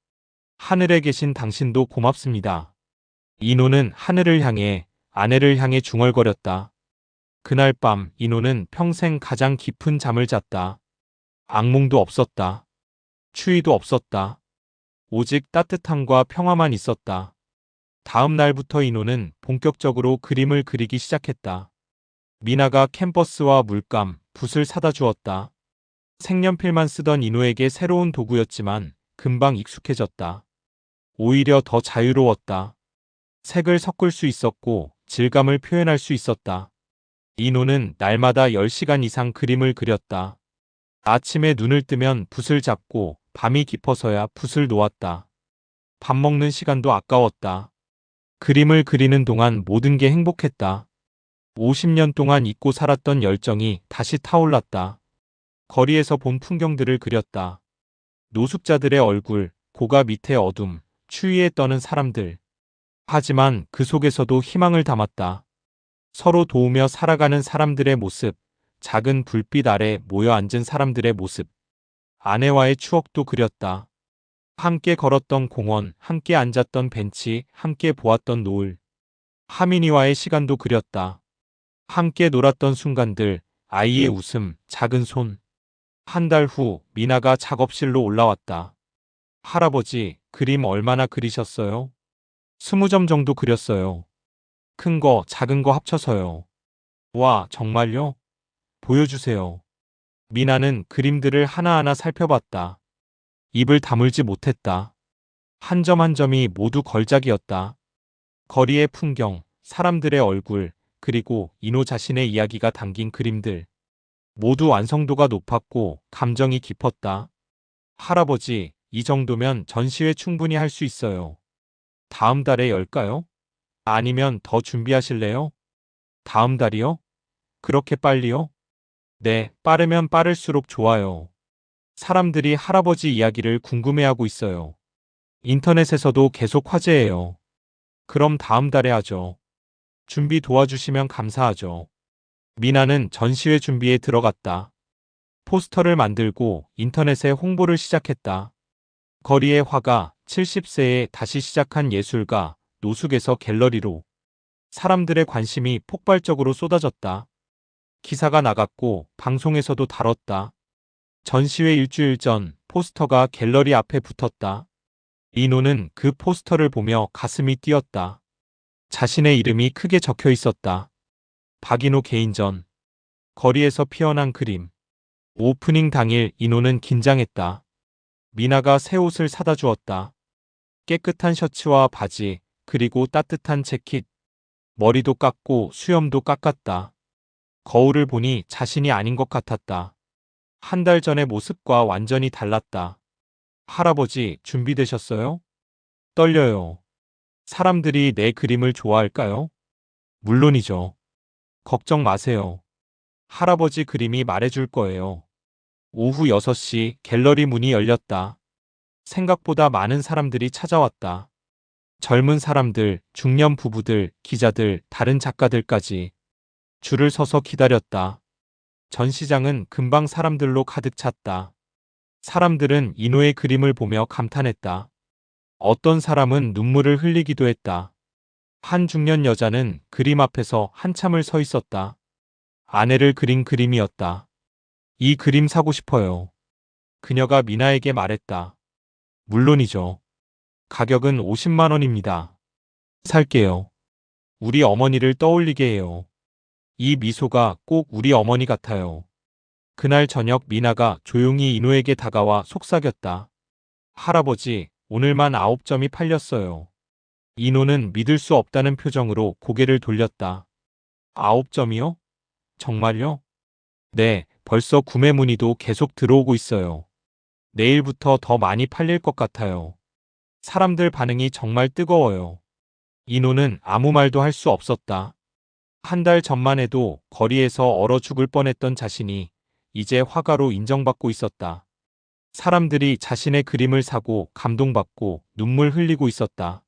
하늘에 계신 당신도 고맙습니다. 이노는 하늘을 향해, 아내를 향해 중얼거렸다. 그날 밤 이노는 평생 가장 깊은 잠을 잤다. 악몽도 없었다. 추위도 없었다. 오직 따뜻함과 평화만 있었다. 다음 날부터 이노는 본격적으로 그림을 그리기 시작했다. 미나가 캔버스와 물감, 붓을 사다 주었다. 색연필만 쓰던 이노에게 새로운 도구였지만 금방 익숙해졌다. 오히려 더 자유로웠다. 색을 섞을 수 있었고 질감을 표현할 수 있었다. 이노는 날마다 10시간 이상 그림을 그렸다. 아침에 눈을 뜨면 붓을 잡고 밤이 깊어서야 붓을 놓았다. 밥 먹는 시간도 아까웠다. 그림을 그리는 동안 모든 게 행복했다. 50년 동안 잊고 살았던 열정이 다시 타올랐다. 거리에서 본 풍경들을 그렸다. 노숙자들의 얼굴, 고가 밑의 어둠, 추위에 떠는 사람들. 하지만 그 속에서도 희망을 담았다. 서로 도우며 살아가는 사람들의 모습, 작은 불빛 아래 모여 앉은 사람들의 모습. 아내와의 추억도 그렸다. 함께 걸었던 공원, 함께 앉았던 벤치, 함께 보았던 노을. 하민이와의 시간도 그렸다. 함께 놀았던 순간들, 아이의 웃음, 작은 손. 한 달 후 미나가 작업실로 올라왔다. 할아버지, 그림 얼마나 그리셨어요? 20점 정도 그렸어요. 큰 거, 작은 거 합쳐서요. 와, 정말요? 보여주세요. 미나는 그림들을 하나하나 살펴봤다. 입을 다물지 못했다. 한 점 한 점이 모두 걸작이었다. 거리의 풍경, 사람들의 얼굴, 그리고 이노 자신의 이야기가 담긴 그림들. 모두 완성도가 높았고 감정이 깊었다. 할아버지, 이 정도면 전시회 충분히 할 수 있어요. 다음 달에 열까요? 아니면 더 준비하실래요? 다음 달이요? 그렇게 빨리요? 네, 빠르면 빠를수록 좋아요. 사람들이 할아버지 이야기를 궁금해하고 있어요. 인터넷에서도 계속 화제예요. 그럼 다음 달에 하죠. 준비 도와주시면 감사하죠. 미나는 전시회 준비에 들어갔다. 포스터를 만들고 인터넷에 홍보를 시작했다. 거리의 화가, 70세에 다시 시작한 예술가, 노숙에서 갤러리로. 사람들의 관심이 폭발적으로 쏟아졌다. 기사가 나갔고 방송에서도 다뤘다. 전시회 일주일 전 포스터가 갤러리 앞에 붙었다. 이노는 그 포스터를 보며 가슴이 뛰었다. 자신의 이름이 크게 적혀 있었다. 박인호 개인전. 거리에서 피어난 그림. 오프닝 당일 이노는 긴장했다. 미나가 새 옷을 사다 주었다. 깨끗한 셔츠와 바지, 그리고 따뜻한 재킷. 머리도 깎고 수염도 깎았다. 거울을 보니 자신이 아닌 것 같았다. 한 달 전의 모습과 완전히 달랐다. 할아버지, 준비되셨어요? 떨려요. 사람들이 내 그림을 좋아할까요? 물론이죠. 걱정 마세요. 할아버지 그림이 말해줄 거예요. 오후 6시 갤러리 문이 열렸다. 생각보다 많은 사람들이 찾아왔다. 젊은 사람들, 중년 부부들, 기자들, 다른 작가들까지 줄을 서서 기다렸다. 전시장은 금방 사람들로 가득 찼다. 사람들은 이노의 그림을 보며 감탄했다. 어떤 사람은 눈물을 흘리기도 했다. 한 중년 여자는 그림 앞에서 한참을 서 있었다. 아내를 그린 그림이었다. 이 그림 사고 싶어요. 그녀가 미나에게 말했다. 물론이죠. 가격은 50만 원입니다. 살게요. 우리 어머니를 떠올리게 해요. 이 미소가 꼭 우리 어머니 같아요. 그날 저녁 미나가 조용히 이노에게 다가와 속삭였다. 할아버지, 오늘만 9점이 팔렸어요. 이노는 믿을 수 없다는 표정으로 고개를 돌렸다. 9점이요? 정말요? 네, 벌써 구매 문의도 계속 들어오고 있어요. 내일부터 더 많이 팔릴 것 같아요. 사람들 반응이 정말 뜨거워요. 이노는 아무 말도 할 수 없었다. 한 달 전만 해도 거리에서 얼어 죽을 뻔했던 자신이 이제 화가로 인정받고 있었다. 사람들이 자신의 그림을 사고 감동받고 눈물 흘리고 있었다.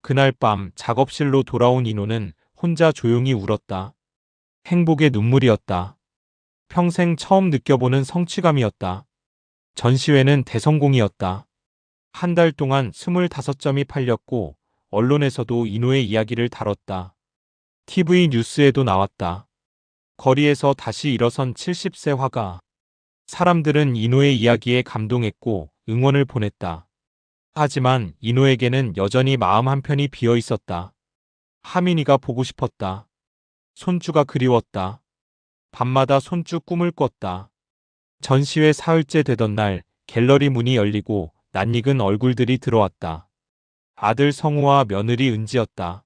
그날 밤 작업실로 돌아온 이노는 혼자 조용히 울었다. 행복의 눈물이었다. 평생 처음 느껴보는 성취감이었다. 전시회는 대성공이었다. 한 달 동안 25점이 팔렸고 언론에서도 이노의 이야기를 다뤘다. TV 뉴스에도 나왔다. 거리에서 다시 일어선 70세 화가. 사람들은 이노의 이야기에 감동했고 응원을 보냈다. 하지만 이노에게는 여전히 마음 한편이 비어 있었다. 하민이가 보고 싶었다. 손주가 그리웠다. 밤마다 손주 꿈을 꿨다. 전시회 사흘째 되던 날 갤러리 문이 열리고 낯익은 얼굴들이 들어왔다. 아들 성우와 며느리 은지였다.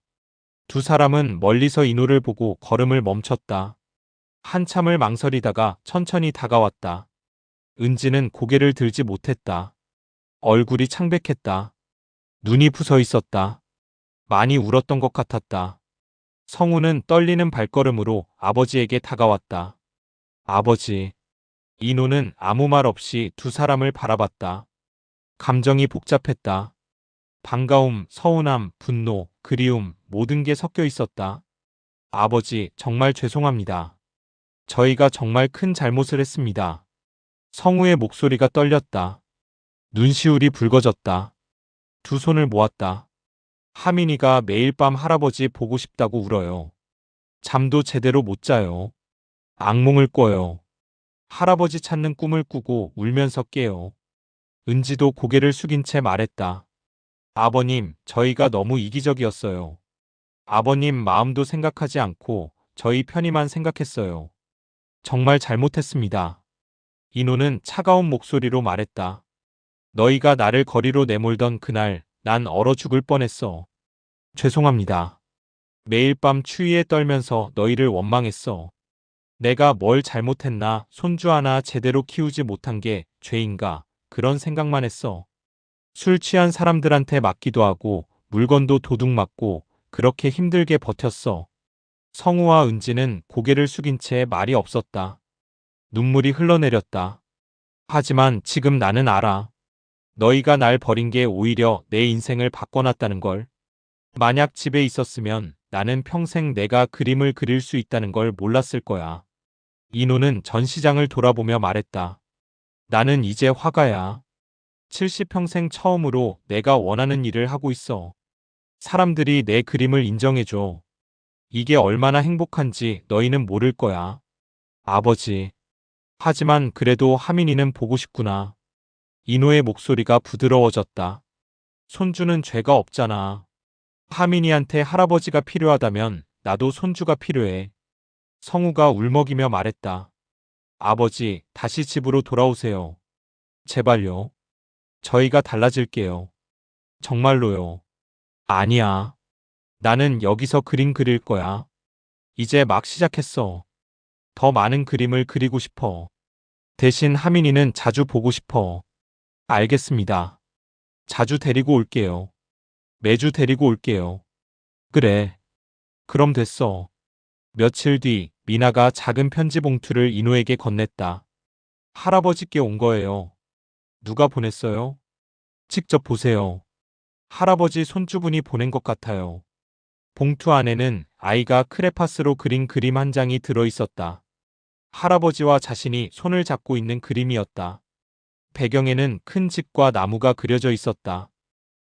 두 사람은 멀리서 이노를 보고 걸음을 멈췄다. 한참을 망설이다가 천천히 다가왔다. 은지는 고개를 들지 못했다. 얼굴이 창백했다. 눈이 부서 있었다. 많이 울었던 것 같았다. 성우는 떨리는 발걸음으로 아버지에게 다가왔다. 아버지. 이노는 아무 말 없이 두 사람을 바라봤다. 감정이 복잡했다. 반가움, 서운함, 분노, 그리움, 모든 게 섞여 있었다. 아버지, 정말 죄송합니다. 저희가 정말 큰 잘못을 했습니다. 성우의 목소리가 떨렸다. 눈시울이 붉어졌다. 두 손을 모았다. 하민이가 매일 밤 할아버지 보고 싶다고 울어요. 잠도 제대로 못 자요. 악몽을 꿔요. 할아버지 찾는 꿈을 꾸고 울면서 깨요. 은지도 고개를 숙인 채 말했다. 아버님, 저희가 너무 이기적이었어요. 아버님 마음도 생각하지 않고 저희 편의만 생각했어요. 정말 잘못했습니다. 이노는 차가운 목소리로 말했다. 너희가 나를 거리로 내몰던 그날 난 얼어 죽을 뻔했어. 죄송합니다. 매일 밤 추위에 떨면서 너희를 원망했어. 내가 뭘 잘못했나, 손주 하나 제대로 키우지 못한 게 죄인가, 그런 생각만 했어. 술 취한 사람들한테 맞기도 하고 물건도 도둑 맞고 그렇게 힘들게 버텼어. 성우와 은지는 고개를 숙인 채 말이 없었다. 눈물이 흘러내렸다. 하지만 지금 나는 알아. 너희가 날 버린 게 오히려 내 인생을 바꿔놨다는 걸. 만약 집에 있었으면 나는 평생 내가 그림을 그릴 수 있다는 걸 몰랐을 거야. 이노는 전시장을 돌아보며 말했다. 나는 이제 화가야. 70평생 처음으로 내가 원하는 일을 하고 있어. 사람들이 내 그림을 인정해줘. 이게 얼마나 행복한지 너희는 모를 거야. 아버지. 하지만 그래도 하민이는 보고 싶구나. 이노의 목소리가 부드러워졌다. 손주는 죄가 없잖아. 하민이한테 할아버지가 필요하다면 나도 손주가 필요해. 성우가 울먹이며 말했다. 아버지, 다시 집으로 돌아오세요. 제발요. 저희가 달라질게요. 정말로요. 아니야. 나는 여기서 그림 그릴 거야. 이제 막 시작했어. 더 많은 그림을 그리고 싶어. 대신 하민이는 자주 보고 싶어. 알겠습니다. 자주 데리고 올게요. 매주 데리고 올게요. 그래. 그럼 됐어. 며칠 뒤 미나가 작은 편지 봉투를 이노에게 건넸다. 할아버지께 온 거예요. 누가 보냈어요? 직접 보세요. 할아버지 손주분이 보낸 것 같아요. 봉투 안에는 아이가 크레파스로 그린 그림 한 장이 들어 있었다. 할아버지와 자신이 손을 잡고 있는 그림이었다. 배경에는 큰 집과 나무가 그려져 있었다.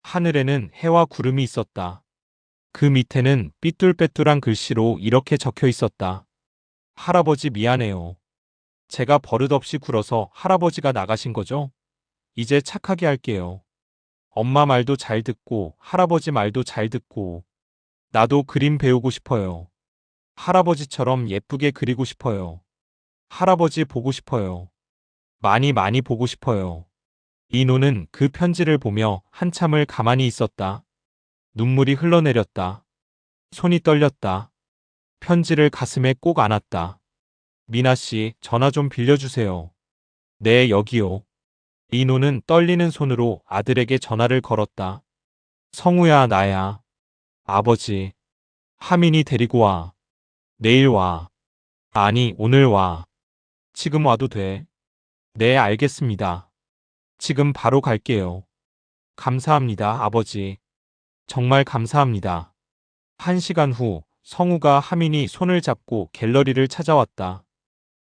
하늘에는 해와 구름이 있었다. 그 밑에는 삐뚤빼뚤한 글씨로 이렇게 적혀 있었다. 할아버지 미안해요. 제가 버릇없이 굴어서 할아버지가 나가신 거죠? 이제 착하게 할게요. 엄마 말도 잘 듣고 할아버지 말도 잘 듣고 나도 그림 배우고 싶어요. 할아버지처럼 예쁘게 그리고 싶어요. 할아버지 보고 싶어요. 많이 많이 보고 싶어요. 이노는 그 편지를 보며 한참을 가만히 있었다. 눈물이 흘러내렸다. 손이 떨렸다. 편지를 가슴에 꼭 안았다. 미나 씨, 전화 좀 빌려주세요. 네, 여기요. 이노는 떨리는 손으로 아들에게 전화를 걸었다. 성우야, 나야. 아버지. 하민이 데리고 와. 내일 와. 아니, 오늘 와. 지금 와도 돼. 네, 알겠습니다. 지금 바로 갈게요. 감사합니다, 아버지. 정말 감사합니다. 1시간 후, 성우가 하민이 손을 잡고 갤러리를 찾아왔다.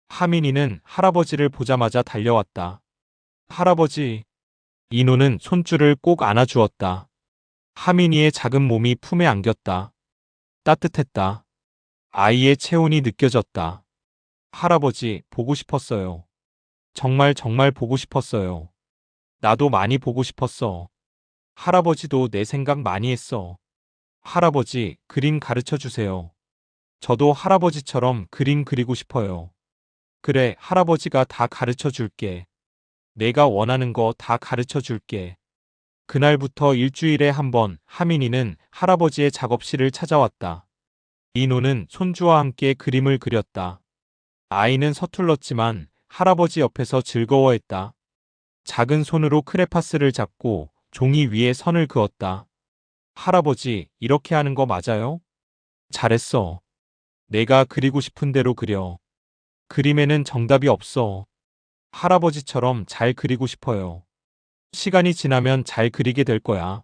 하민이는 할아버지를 보자마자 달려왔다. 할아버지. 이노는 손줄을 꼭 안아주었다. 하민이의 작은 몸이 품에 안겼다. 따뜻했다. 아이의 체온이 느껴졌다. 할아버지, 보고 싶었어요. 정말 정말 보고 싶었어요. 나도 많이 보고 싶었어. 할아버지도 내 생각 많이 했어. 할아버지, 그림 가르쳐 주세요. 저도 할아버지처럼 그림 그리고 싶어요. 그래, 할아버지가 다 가르쳐 줄게. 내가 원하는 거 다 가르쳐 줄게. 그날부터 일주일에 한 번 하민이는 할아버지의 작업실을 찾아왔다. 이노는 손주와 함께 그림을 그렸다. 아이는 서툴렀지만 할아버지 옆에서 즐거워했다. 작은 손으로 크레파스를 잡고 종이 위에 선을 그었다. 할아버지, 이렇게 하는 거 맞아요? 잘했어. 내가 그리고 싶은 대로 그려. 그림에는 정답이 없어. 할아버지처럼 잘 그리고 싶어요. 시간이 지나면 잘 그리게 될 거야.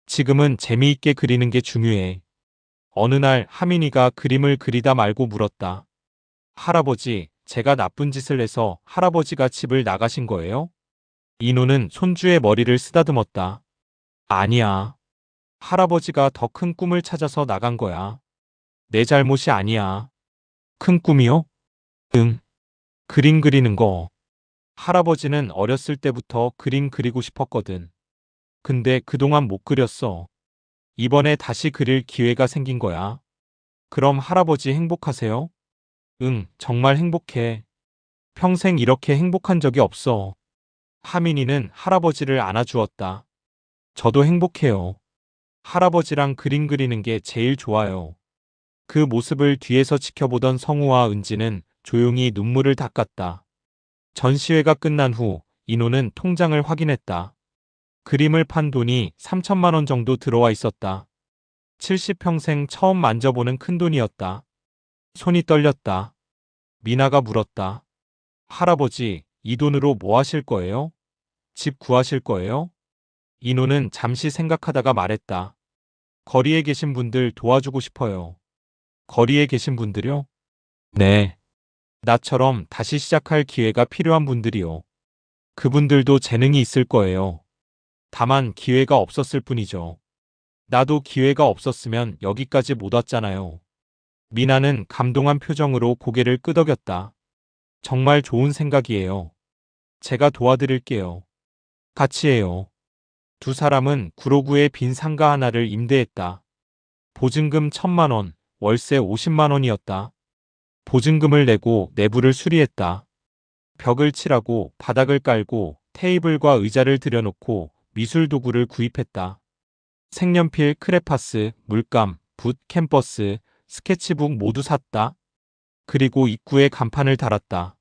지금은 재미있게 그리는 게 중요해. 어느 날 하민이가 그림을 그리다 말고 물었다. 할아버지, 제가 나쁜 짓을 해서 할아버지가 집을 나가신 거예요? 이노는 손주의 머리를 쓰다듬었다. 아니야. 할아버지가 더 큰 꿈을 찾아서 나간 거야. 내 잘못이 아니야. 큰 꿈이요? 응. 그림 그리는 거. 할아버지는 어렸을 때부터 그림 그리고 싶었거든. 근데 그동안 못 그렸어. 이번에 다시 그릴 기회가 생긴 거야. 그럼 할아버지 행복하세요? 응, 정말 행복해. 평생 이렇게 행복한 적이 없어. 하민이는 할아버지를 안아주었다. 저도 행복해요. 할아버지랑 그림 그리는 게 제일 좋아요. 그 모습을 뒤에서 지켜보던 성우와 은지는 조용히 눈물을 닦았다. 전시회가 끝난 후 인호는 통장을 확인했다. 그림을 판 돈이 3천만 원 정도 들어와 있었다. 70평생 처음 만져보는 큰돈이었다. 손이 떨렸다. 미나가 물었다. 할아버지, 이 돈으로 뭐 하실 거예요? 집 구하실 거예요? 인호는 잠시 생각하다가 말했다. 거리에 계신 분들 도와주고 싶어요. 거리에 계신 분들요? 네. 나처럼 다시 시작할 기회가 필요한 분들이요. 그분들도 재능이 있을 거예요. 다만 기회가 없었을 뿐이죠. 나도 기회가 없었으면 여기까지 못 왔잖아요. 미나는 감동한 표정으로 고개를 끄덕였다. 정말 좋은 생각이에요. 제가 도와드릴게요. 같이 해요. 두 사람은 구로구에 빈 상가 하나를 임대했다. 보증금 1,000만 원, 월세 50만 원이었다. 보증금을 내고 내부를 수리했다. 벽을 칠하고 바닥을 깔고 테이블과 의자를 들여놓고 미술 도구를 구입했다. 색연필, 크레파스, 물감, 붓, 캔버스, 스케치북 모두 샀다. 그리고 입구에 간판을 달았다.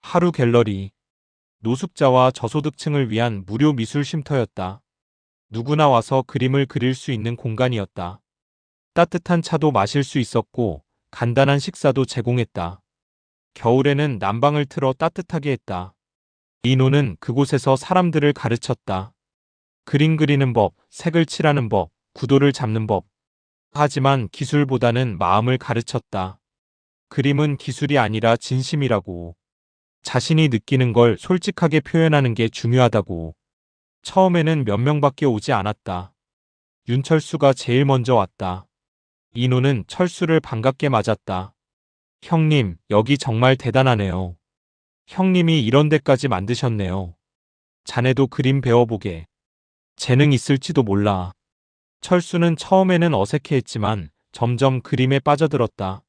하루 갤러리. 노숙자와 저소득층을 위한 무료 미술 쉼터였다. 누구나 와서 그림을 그릴 수 있는 공간이었다. 따뜻한 차도 마실 수 있었고 간단한 식사도 제공했다. 겨울에는 난방을 틀어 따뜻하게 했다. 이노는 그곳에서 사람들을 가르쳤다. 그림 그리는 법, 색을 칠하는 법, 구도를 잡는 법. 하지만 기술보다는 마음을 가르쳤다. 그림은 기술이 아니라 진심이라고. 자신이 느끼는 걸 솔직하게 표현하는 게 중요하다고. 처음에는 몇 명밖에 오지 않았다. 윤철수가 제일 먼저 왔다. 이노는 철수를 반갑게 맞았다. 형님, 여기 정말 대단하네요. 형님이 이런 데까지 만드셨네요. 자네도 그림 배워보게. 재능 있을지도 몰라. 철수는 처음에는 어색해했지만 점점 그림에 빠져들었다.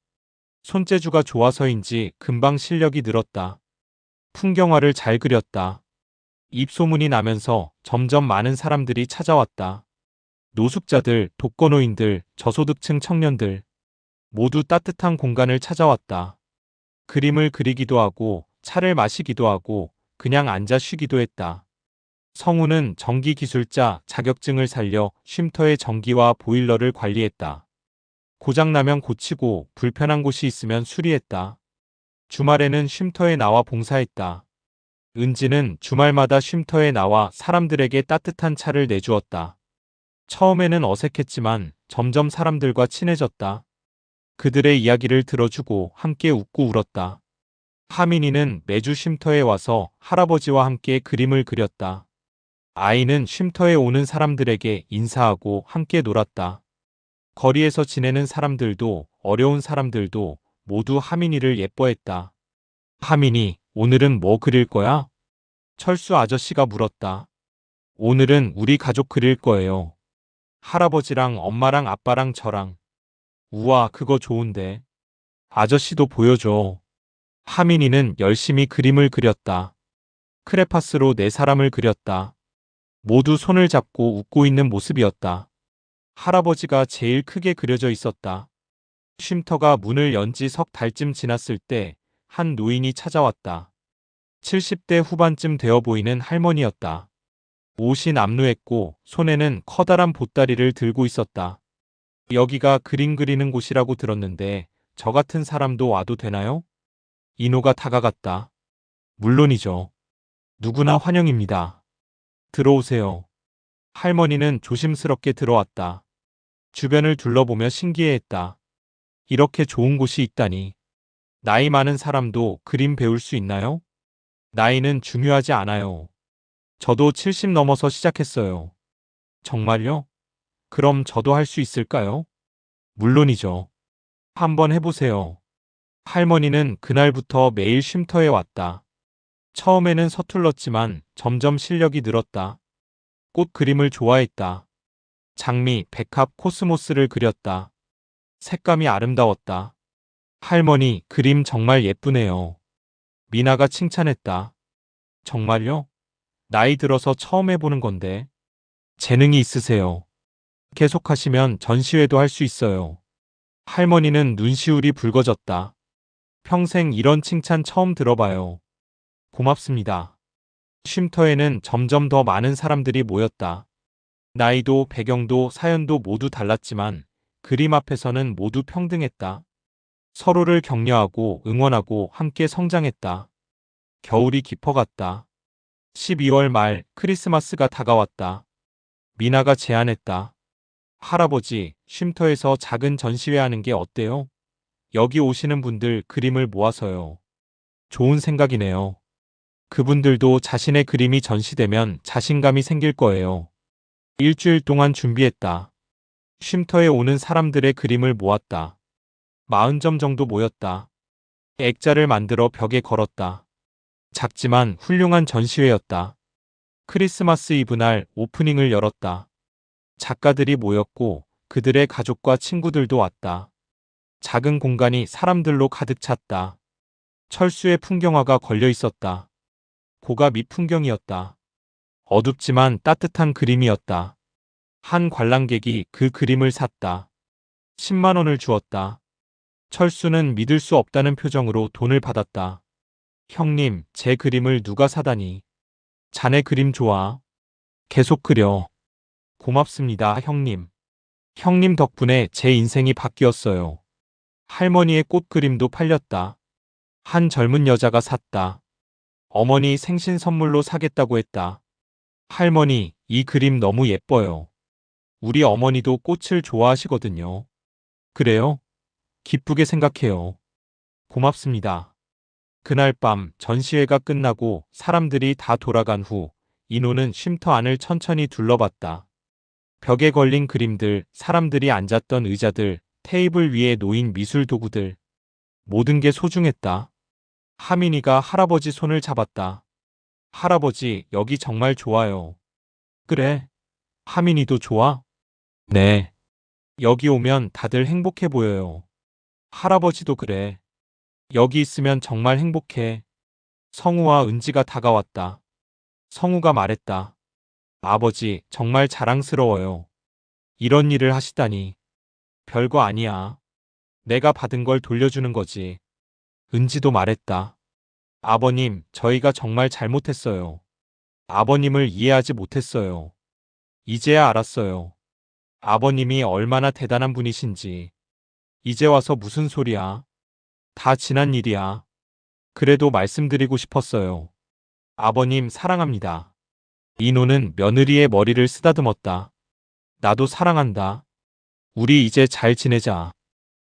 손재주가 좋아서인지 금방 실력이 늘었다. 풍경화를 잘 그렸다. 입소문이 나면서 점점 많은 사람들이 찾아왔다. 노숙자들, 독거노인들, 저소득층 청년들 모두 따뜻한 공간을 찾아왔다. 그림을 그리기도 하고 차를 마시기도 하고 그냥 앉아 쉬기도 했다. 성우는 전기기술자 자격증을 살려 쉼터의 전기와 보일러를 관리했다. 고장나면 고치고 불편한 곳이 있으면 수리했다. 주말에는 쉼터에 나와 봉사했다. 은지는 주말마다 쉼터에 나와 사람들에게 따뜻한 차를 내주었다. 처음에는 어색했지만 점점 사람들과 친해졌다. 그들의 이야기를 들어주고 함께 웃고 울었다. 하민이는 매주 쉼터에 와서 할아버지와 함께 그림을 그렸다. 아이는 쉼터에 오는 사람들에게 인사하고 함께 놀았다. 거리에서 지내는 사람들도 어려운 사람들도 모두 하민이를 예뻐했다. 하민이, 오늘은 뭐 그릴 거야? 철수 아저씨가 물었다. 오늘은 우리 가족 그릴 거예요. 할아버지랑 엄마랑 아빠랑 저랑. 우와, 그거 좋은데. 아저씨도 보여줘. 하민이는 열심히 그림을 그렸다. 크레파스로 네 사람을 그렸다. 모두 손을 잡고 웃고 있는 모습이었다. 할아버지가 제일 크게 그려져 있었다. 쉼터가 문을 연 지 석 달쯤 지났을 때 한 노인이 찾아왔다. 70대 후반쯤 되어 보이는 할머니였다. 옷이 남루했고 손에는 커다란 보따리를 들고 있었다. 여기가 그림 그리는 곳이라고 들었는데 저 같은 사람도 와도 되나요? 이노가 다가갔다. 물론이죠. 누구나 환영입니다. 들어오세요. 할머니는 조심스럽게 들어왔다. 주변을 둘러보며 신기해했다. 이렇게 좋은 곳이 있다니. 나이 많은 사람도 그림 배울 수 있나요? 나이는 중요하지 않아요. 저도 70 넘어서 시작했어요. 정말요? 그럼 저도 할 수 있을까요? 물론이죠. 한번 해보세요. 할머니는 그날부터 매일 쉼터에 왔다. 처음에는 서툴렀지만 점점 실력이 늘었다. 꽃 그림을 좋아했다. 장미, 백합, 코스모스를 그렸다. 색감이 아름다웠다. 할머니, 그림 정말 예쁘네요. 미나가 칭찬했다. 정말요? 나이 들어서 처음 해보는 건데. 재능이 있으세요. 계속하시면 전시회도 할 수 있어요. 할머니는 눈시울이 붉어졌다. 평생 이런 칭찬 처음 들어봐요. 고맙습니다. 쉼터에는 점점 더 많은 사람들이 모였다. 나이도 배경도 사연도 모두 달랐지만 그림 앞에서는 모두 평등했다. 서로를 격려하고 응원하고 함께 성장했다. 겨울이 깊어갔다. 12월 말 크리스마스가 다가왔다. 미나가 제안했다. 할아버지, 쉼터에서 작은 전시회 하는 게 어때요? 여기 오시는 분들 그림을 모아서요. 좋은 생각이네요. 그분들도 자신의 그림이 전시되면 자신감이 생길 거예요. 일주일 동안 준비했다. 쉼터에 오는 사람들의 그림을 모았다. 40점 정도 모였다. 액자를 만들어 벽에 걸었다. 작지만 훌륭한 전시회였다. 크리스마스 이브 날 오프닝을 열었다. 작가들이 모였고 그들의 가족과 친구들도 왔다. 작은 공간이 사람들로 가득 찼다. 철수의 풍경화가 걸려 있었다. 고가 밑 풍경이었다. 어둡지만 따뜻한 그림이었다. 한 관람객이 그 그림을 샀다. 10만 원을 주었다. 철수는 믿을 수 없다는 표정으로 돈을 받았다. 형님, 제 그림을 누가 사다니. 자네 그림 좋아. 계속 그려. 고맙습니다, 형님. 형님 덕분에 제 인생이 바뀌었어요. 할머니의 꽃 그림도 팔렸다. 한 젊은 여자가 샀다. 어머니 생신 선물로 사겠다고 했다. 할머니, 이 그림 너무 예뻐요. 우리 어머니도 꽃을 좋아하시거든요. 그래요? 기쁘게 생각해요. 고맙습니다. 그날 밤 전시회가 끝나고 사람들이 다 돌아간 후 인호는 쉼터 안을 천천히 둘러봤다. 벽에 걸린 그림들, 사람들이 앉았던 의자들, 테이블 위에 놓인 미술 도구들. 모든 게 소중했다. 하민이가 할아버지 손을 잡았다. 할아버지, 여기 정말 좋아요. 그래. 하민이도 좋아? 네. 여기 오면 다들 행복해 보여요. 할아버지도 그래. 여기 있으면 정말 행복해. 성우와 은지가 다가왔다. 성우가 말했다. 아버지, 정말 자랑스러워요. 이런 일을 하시다니. 별거 아니야. 내가 받은 걸 돌려주는 거지. 은지도 말했다. 아버님, 저희가 정말 잘못했어요. 아버님을 이해하지 못했어요. 이제야 알았어요. 아버님이 얼마나 대단한 분이신지. 이제 와서 무슨 소리야. 다 지난 일이야. 그래도 말씀드리고 싶었어요. 아버님 사랑합니다. 인호는 며느리의 머리를 쓰다듬었다. 나도 사랑한다. 우리 이제 잘 지내자.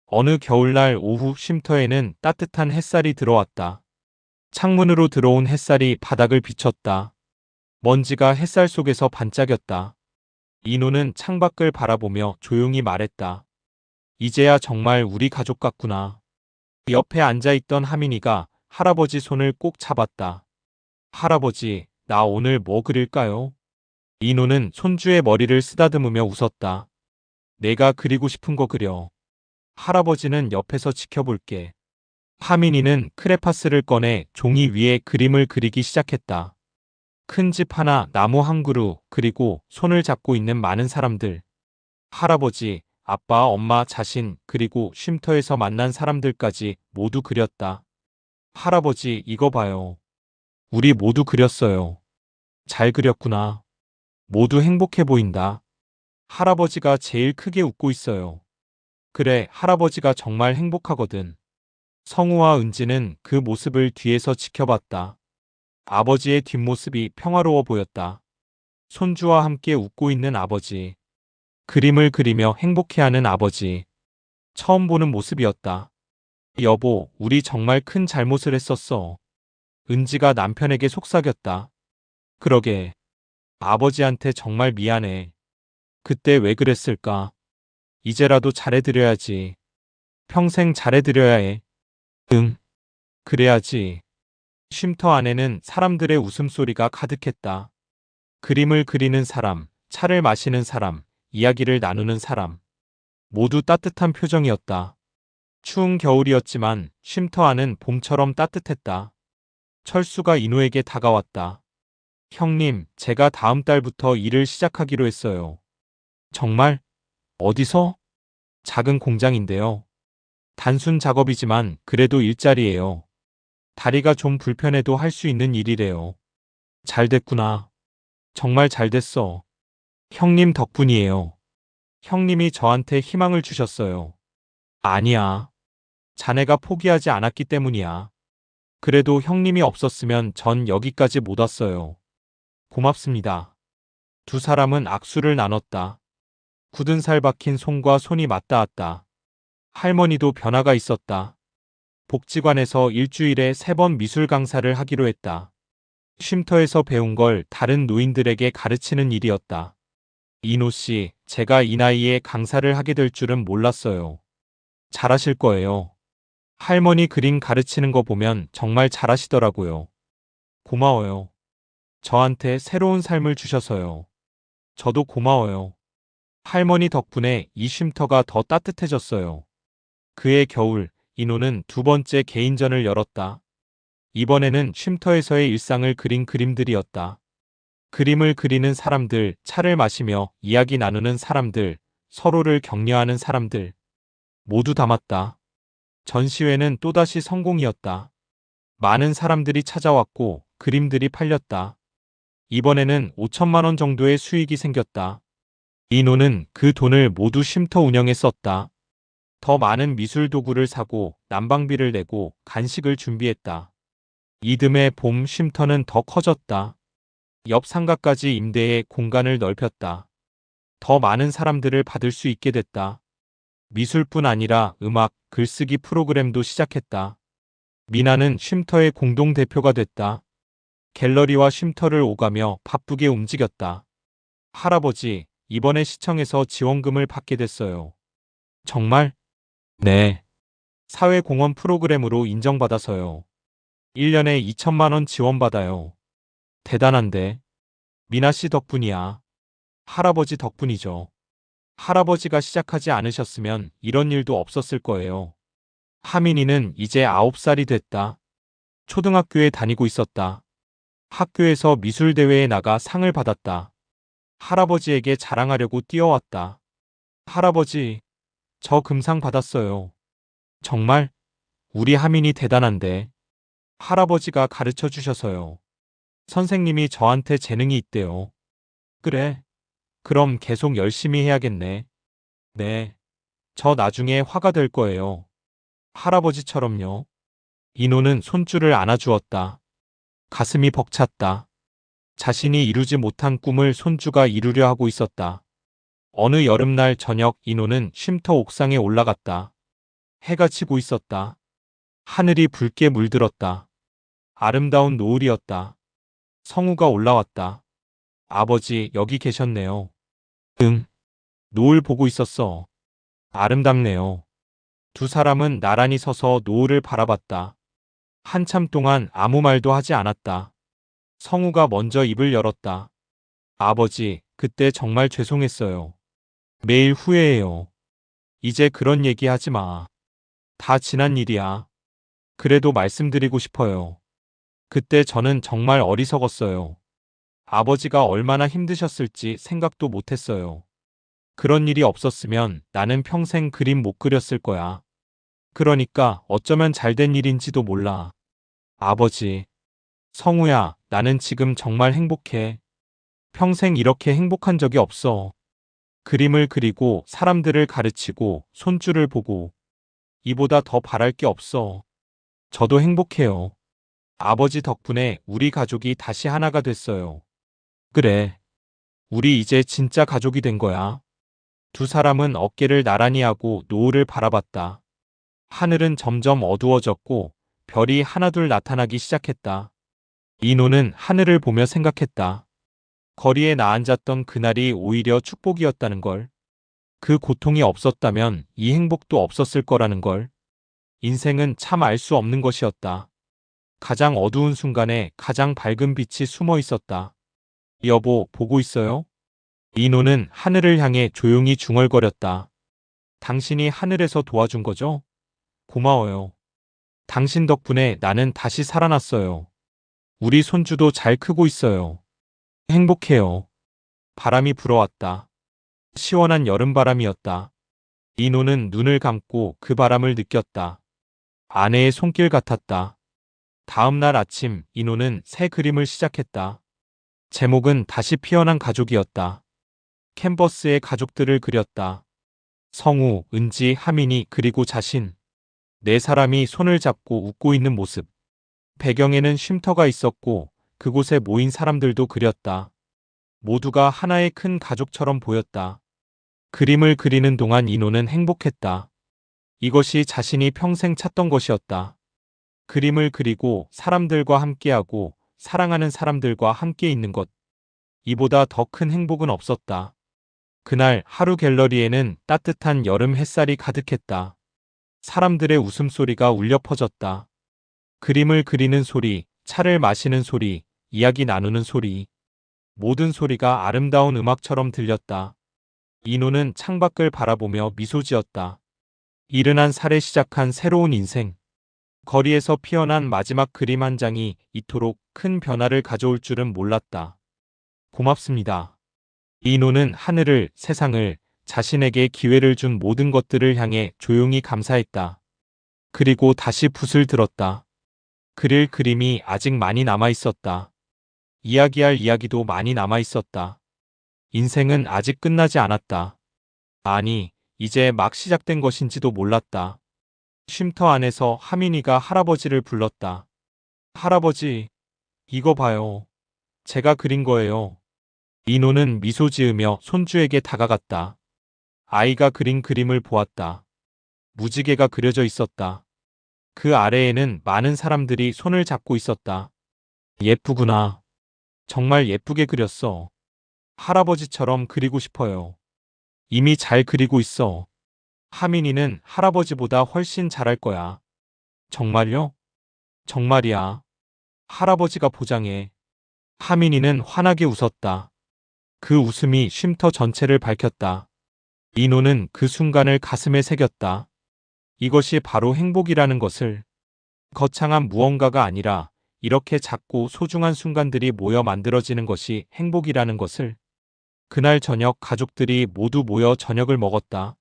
어느 겨울날 오후 쉼터에는 따뜻한 햇살이 들어왔다. 창문으로 들어온 햇살이 바닥을 비췄다. 먼지가 햇살 속에서 반짝였다. 인호는 창밖을 바라보며 조용히 말했다. 이제야 정말 우리 가족 같구나. 옆에 앉아있던 하민이가 할아버지 손을 꼭 잡았다. 할아버지, 나 오늘 뭐 그릴까요? 인호는 손주의 머리를 쓰다듬으며 웃었다. 내가 그리고 싶은 거 그려. 할아버지는 옆에서 지켜볼게. 하민이는 크레파스를 꺼내 종이 위에 그림을 그리기 시작했다. 큰 집 하나, 나무 한 그루, 그리고 손을 잡고 있는 많은 사람들. 할아버지, 아빠, 엄마, 자신, 그리고 쉼터에서 만난 사람들까지 모두 그렸다. 할아버지, 이거 봐요. 우리 모두 그렸어요. 잘 그렸구나. 모두 행복해 보인다. 할아버지가 제일 크게 웃고 있어요. 그래, 할아버지가 정말 행복하거든. 성우와 은지는 그 모습을 뒤에서 지켜봤다. 아버지의 뒷모습이 평화로워 보였다. 손주와 함께 웃고 있는 아버지. 그림을 그리며 행복해하는 아버지. 처음 보는 모습이었다. 여보, 우리 정말 큰 잘못을 했었어. 은지가 남편에게 속삭였다. 그러게. 아버지한테 정말 미안해. 그때 왜 그랬을까? 이제라도 잘해드려야지. 평생 잘해드려야 해. 응. 그래야지. 쉼터 안에는 사람들의 웃음소리가 가득했다. 그림을 그리는 사람, 차를 마시는 사람, 이야기를 나누는 사람. 모두 따뜻한 표정이었다. 추운 겨울이었지만 쉼터 안은 봄처럼 따뜻했다. 철수가 인호에게 다가왔다. 형님, 제가 다음 달부터 일을 시작하기로 했어요. 정말? 어디서? 작은 공장인데요. 단순 작업이지만 그래도 일자리예요. 다리가 좀 불편해도 할 수 있는 일이래요. 잘 됐구나. 정말 잘 됐어. 형님 덕분이에요. 형님이 저한테 희망을 주셨어요. 아니야. 자네가 포기하지 않았기 때문이야. 그래도 형님이 없었으면 전 여기까지 못 왔어요. 고맙습니다. 두 사람은 악수를 나눴다. 굳은 살 박힌 손과 손이 맞닿았다. 할머니도 변화가 있었다. 복지관에서 일주일에 3번 미술 강사를 하기로 했다. 쉼터에서 배운 걸 다른 노인들에게 가르치는 일이었다. 인호 씨, 제가 이 나이에 강사를 하게 될 줄은 몰랐어요. 잘하실 거예요. 할머니 그림 가르치는 거 보면 정말 잘하시더라고요. 고마워요. 저한테 새로운 삶을 주셔서요. 저도 고마워요. 할머니 덕분에 이 쉼터가 더 따뜻해졌어요. 그해 겨울, 인호는 두 번째 개인전을 열었다. 이번에는 쉼터에서의 일상을 그린 그림들이었다. 그림을 그리는 사람들, 차를 마시며 이야기 나누는 사람들, 서로를 격려하는 사람들. 모두 담았다. 전시회는 또다시 성공이었다. 많은 사람들이 찾아왔고 그림들이 팔렸다. 이번에는 5천만 원 정도의 수익이 생겼다. 인호는 그 돈을 모두 쉼터 운영에 썼다. 더 많은 미술 도구를 사고 난방비를 내고 간식을 준비했다. 이듬해 봄 쉼터는 더 커졌다. 옆 상가까지 임대해 공간을 넓혔다. 더 많은 사람들을 받을 수 있게 됐다. 미술뿐 아니라 음악, 글쓰기 프로그램도 시작했다. 미나는 쉼터의 공동대표가 됐다. 갤러리와 쉼터를 오가며 바쁘게 움직였다. 할아버지, 이번에 시청에서 지원금을 받게 됐어요. 정말? 네. 사회공헌 프로그램으로 인정받아서요. 1년에 2천만 원 지원받아요. 대단한데. 미나 씨 덕분이야. 할아버지 덕분이죠. 할아버지가 시작하지 않으셨으면 이런 일도 없었을 거예요. 하민이는 이제 9살이 됐다. 초등학교에 다니고 있었다. 학교에서 미술대회에 나가 상을 받았다. 할아버지에게 자랑하려고 뛰어왔다. 할아버지, 저 금상 받았어요. 정말? 우리 하민이 대단한데. 할아버지가 가르쳐 주셔서요. 선생님이 저한테 재능이 있대요. 그래. 그럼 계속 열심히 해야겠네. 네. 저 나중에 화가 될 거예요. 할아버지처럼요. 인호는 손줄을 안아주었다. 가슴이 벅찼다. 자신이 이루지 못한 꿈을 손주가 이루려 하고 있었다. 어느 여름날 저녁 인호는 쉼터 옥상에 올라갔다. 해가 지고 있었다. 하늘이 붉게 물들었다. 아름다운 노을이었다. 성우가 올라왔다. 아버지, 여기 계셨네요. 응. 노을 보고 있었어. 아름답네요. 두 사람은 나란히 서서 노을을 바라봤다. 한참 동안 아무 말도 하지 않았다. 성우가 먼저 입을 열었다. 아버지, 그때 정말 죄송했어요. 매일 후회해요. 이제 그런 얘기 하지 마. 다 지난 일이야. 그래도 말씀드리고 싶어요. 그때 저는 정말 어리석었어요. 아버지가 얼마나 힘드셨을지 생각도 못했어요. 그런 일이 없었으면 나는 평생 그림 못 그렸을 거야. 그러니까 어쩌면 잘된 일인지도 몰라. 아버지, 성우야, 나는 지금 정말 행복해. 평생 이렇게 행복한 적이 없어. 그림을 그리고 사람들을 가르치고 손주를 보고 이보다 더 바랄 게 없어. 저도 행복해요. 아버지 덕분에 우리 가족이 다시 하나가 됐어요. 그래. 우리 이제 진짜 가족이 된 거야. 두 사람은 어깨를 나란히 하고 노을을 바라봤다. 하늘은 점점 어두워졌고 별이 하나둘 나타나기 시작했다. 이노는 하늘을 보며 생각했다. 거리에 나앉았던 그날이 오히려 축복이었다는 걸. 그 고통이 없었다면 이 행복도 없었을 거라는 걸. 인생은 참 알 수 없는 것이었다. 가장 어두운 순간에 가장 밝은 빛이 숨어 있었다. 여보, 보고 있어요? 이노는 하늘을 향해 조용히 중얼거렸다. 당신이 하늘에서 도와준 거죠? 고마워요. 당신 덕분에 나는 다시 살아났어요. 우리 손주도 잘 크고 있어요. 행복해요. 바람이 불어왔다. 시원한 여름바람이었다. 이노는 눈을 감고 그 바람을 느꼈다. 아내의 손길 같았다. 다음 날 아침 이노는 새 그림을 시작했다. 제목은 다시 피어난 가족이었다. 캔버스에 가족들을 그렸다. 성우, 은지, 하민이 그리고 자신. 네 사람이 손을 잡고 웃고 있는 모습. 배경에는 쉼터가 있었고 그곳에 모인 사람들도 그렸다. 모두가 하나의 큰 가족처럼 보였다. 그림을 그리는 동안 이노는 행복했다. 이것이 자신이 평생 찾던 것이었다. 그림을 그리고 사람들과 함께하고 사랑하는 사람들과 함께 있는 것. 이보다 더 큰 행복은 없었다. 그날 하루 갤러리에는 따뜻한 여름 햇살이 가득했다. 사람들의 웃음소리가 울려 퍼졌다. 그림을 그리는 소리, 차를 마시는 소리, 이야기 나누는 소리. 모든 소리가 아름다운 음악처럼 들렸다. 이노는 창밖을 바라보며 미소 지었다. 이른한 살에 시작한 새로운 인생. 거리에서 피어난 마지막 그림 한 장이 이토록 큰 변화를 가져올 줄은 몰랐다. 고맙습니다. 이노는 하늘을, 세상을, 자신에게 기회를 준 모든 것들을 향해 조용히 감사했다. 그리고 다시 붓을 들었다. 그릴 그림이 아직 많이 남아 있었다. 이야기할 이야기도 많이 남아 있었다. 인생은 아직 끝나지 않았다. 아니, 이제 막 시작된 것인지도 몰랐다. 쉼터 안에서 하민이가 할아버지를 불렀다. 할아버지, 이거 봐요. 제가 그린 거예요. 이노는 미소 지으며 손주에게 다가갔다. 아이가 그린 그림을 보았다. 무지개가 그려져 있었다. 그 아래에는 많은 사람들이 손을 잡고 있었다. 예쁘구나. 정말 예쁘게 그렸어. 할아버지처럼 그리고 싶어요. 이미 잘 그리고 있어. 하민이는 할아버지보다 훨씬 잘할 거야. 정말요? 정말이야. 할아버지가 보장해. 하민이는 환하게 웃었다. 그 웃음이 쉼터 전체를 밝혔다. 이노는 그 순간을 가슴에 새겼다. 이것이 바로 행복이라는 것을. 거창한 무언가가 아니라 이렇게 작고 소중한 순간들이 모여 만들어지는 것이 행복이라는 것을. 그날 저녁 가족들이 모두 모여 저녁을 먹었다.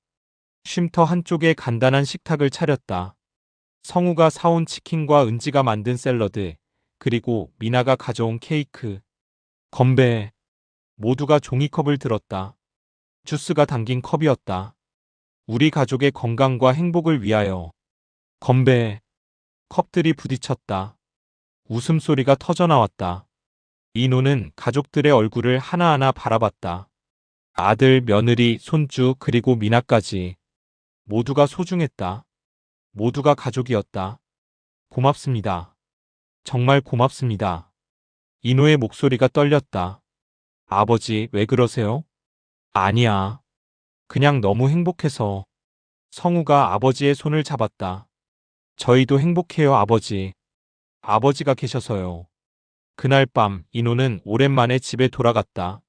쉼터 한쪽에 간단한 식탁을 차렸다. 성우가 사온 치킨과 은지가 만든 샐러드, 그리고 미나가 가져온 케이크. 건배. 모두가 종이컵을 들었다. 주스가 담긴 컵이었다. 우리 가족의 건강과 행복을 위하여. 건배. 컵들이 부딪혔다. 웃음소리가 터져나왔다. 이노는 가족들의 얼굴을 하나하나 바라봤다. 아들, 며느리, 손주, 그리고 미나까지. 모두가 소중했다. 모두가 가족이었다. 고맙습니다. 정말 고맙습니다. 이노의 목소리가 떨렸다. 아버지, 왜 그러세요? 아니야. 그냥 너무 행복해서. 성우가 아버지의 손을 잡았다. 저희도 행복해요, 아버지. 아버지가 계셔서요. 그날 밤 이노는 오랜만에 집에 돌아갔다.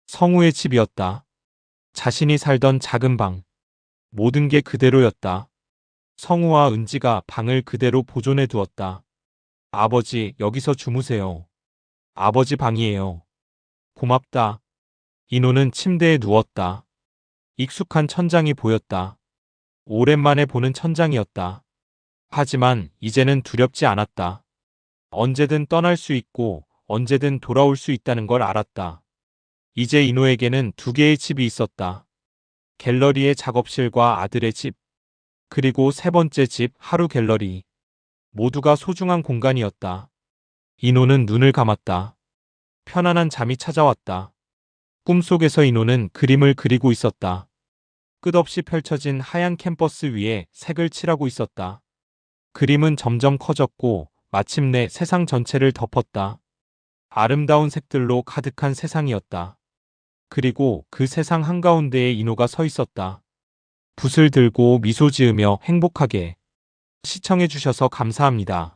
성우의 집이었다. 자신이 살던 작은 방. 모든 게 그대로였다. 성우와 은지가 방을 그대로 보존해 두었다. 아버지, 여기서 주무세요. 아버지 방이에요. 고맙다. 이노는 침대에 누웠다. 익숙한 천장이 보였다. 오랜만에 보는 천장이었다. 하지만 이제는 두렵지 않았다. 언제든 떠날 수 있고 언제든 돌아올 수 있다는 걸 알았다. 이제 이노에게는 두 개의 집이 있었다. 갤러리의 작업실과 아들의 집, 그리고 세 번째 집, 하루 갤러리. 모두가 소중한 공간이었다. 이노는 눈을 감았다. 편안한 잠이 찾아왔다. 꿈속에서 이노는 그림을 그리고 있었다. 끝없이 펼쳐진 하얀 캔버스 위에 색을 칠하고 있었다. 그림은 점점 커졌고 마침내 세상 전체를 덮었다. 아름다운 색들로 가득한 세상이었다. 그리고 그 세상 한가운데에 이노가 서 있었다. 붓을 들고 미소 지으며 행복하게. 시청해주셔서 감사합니다.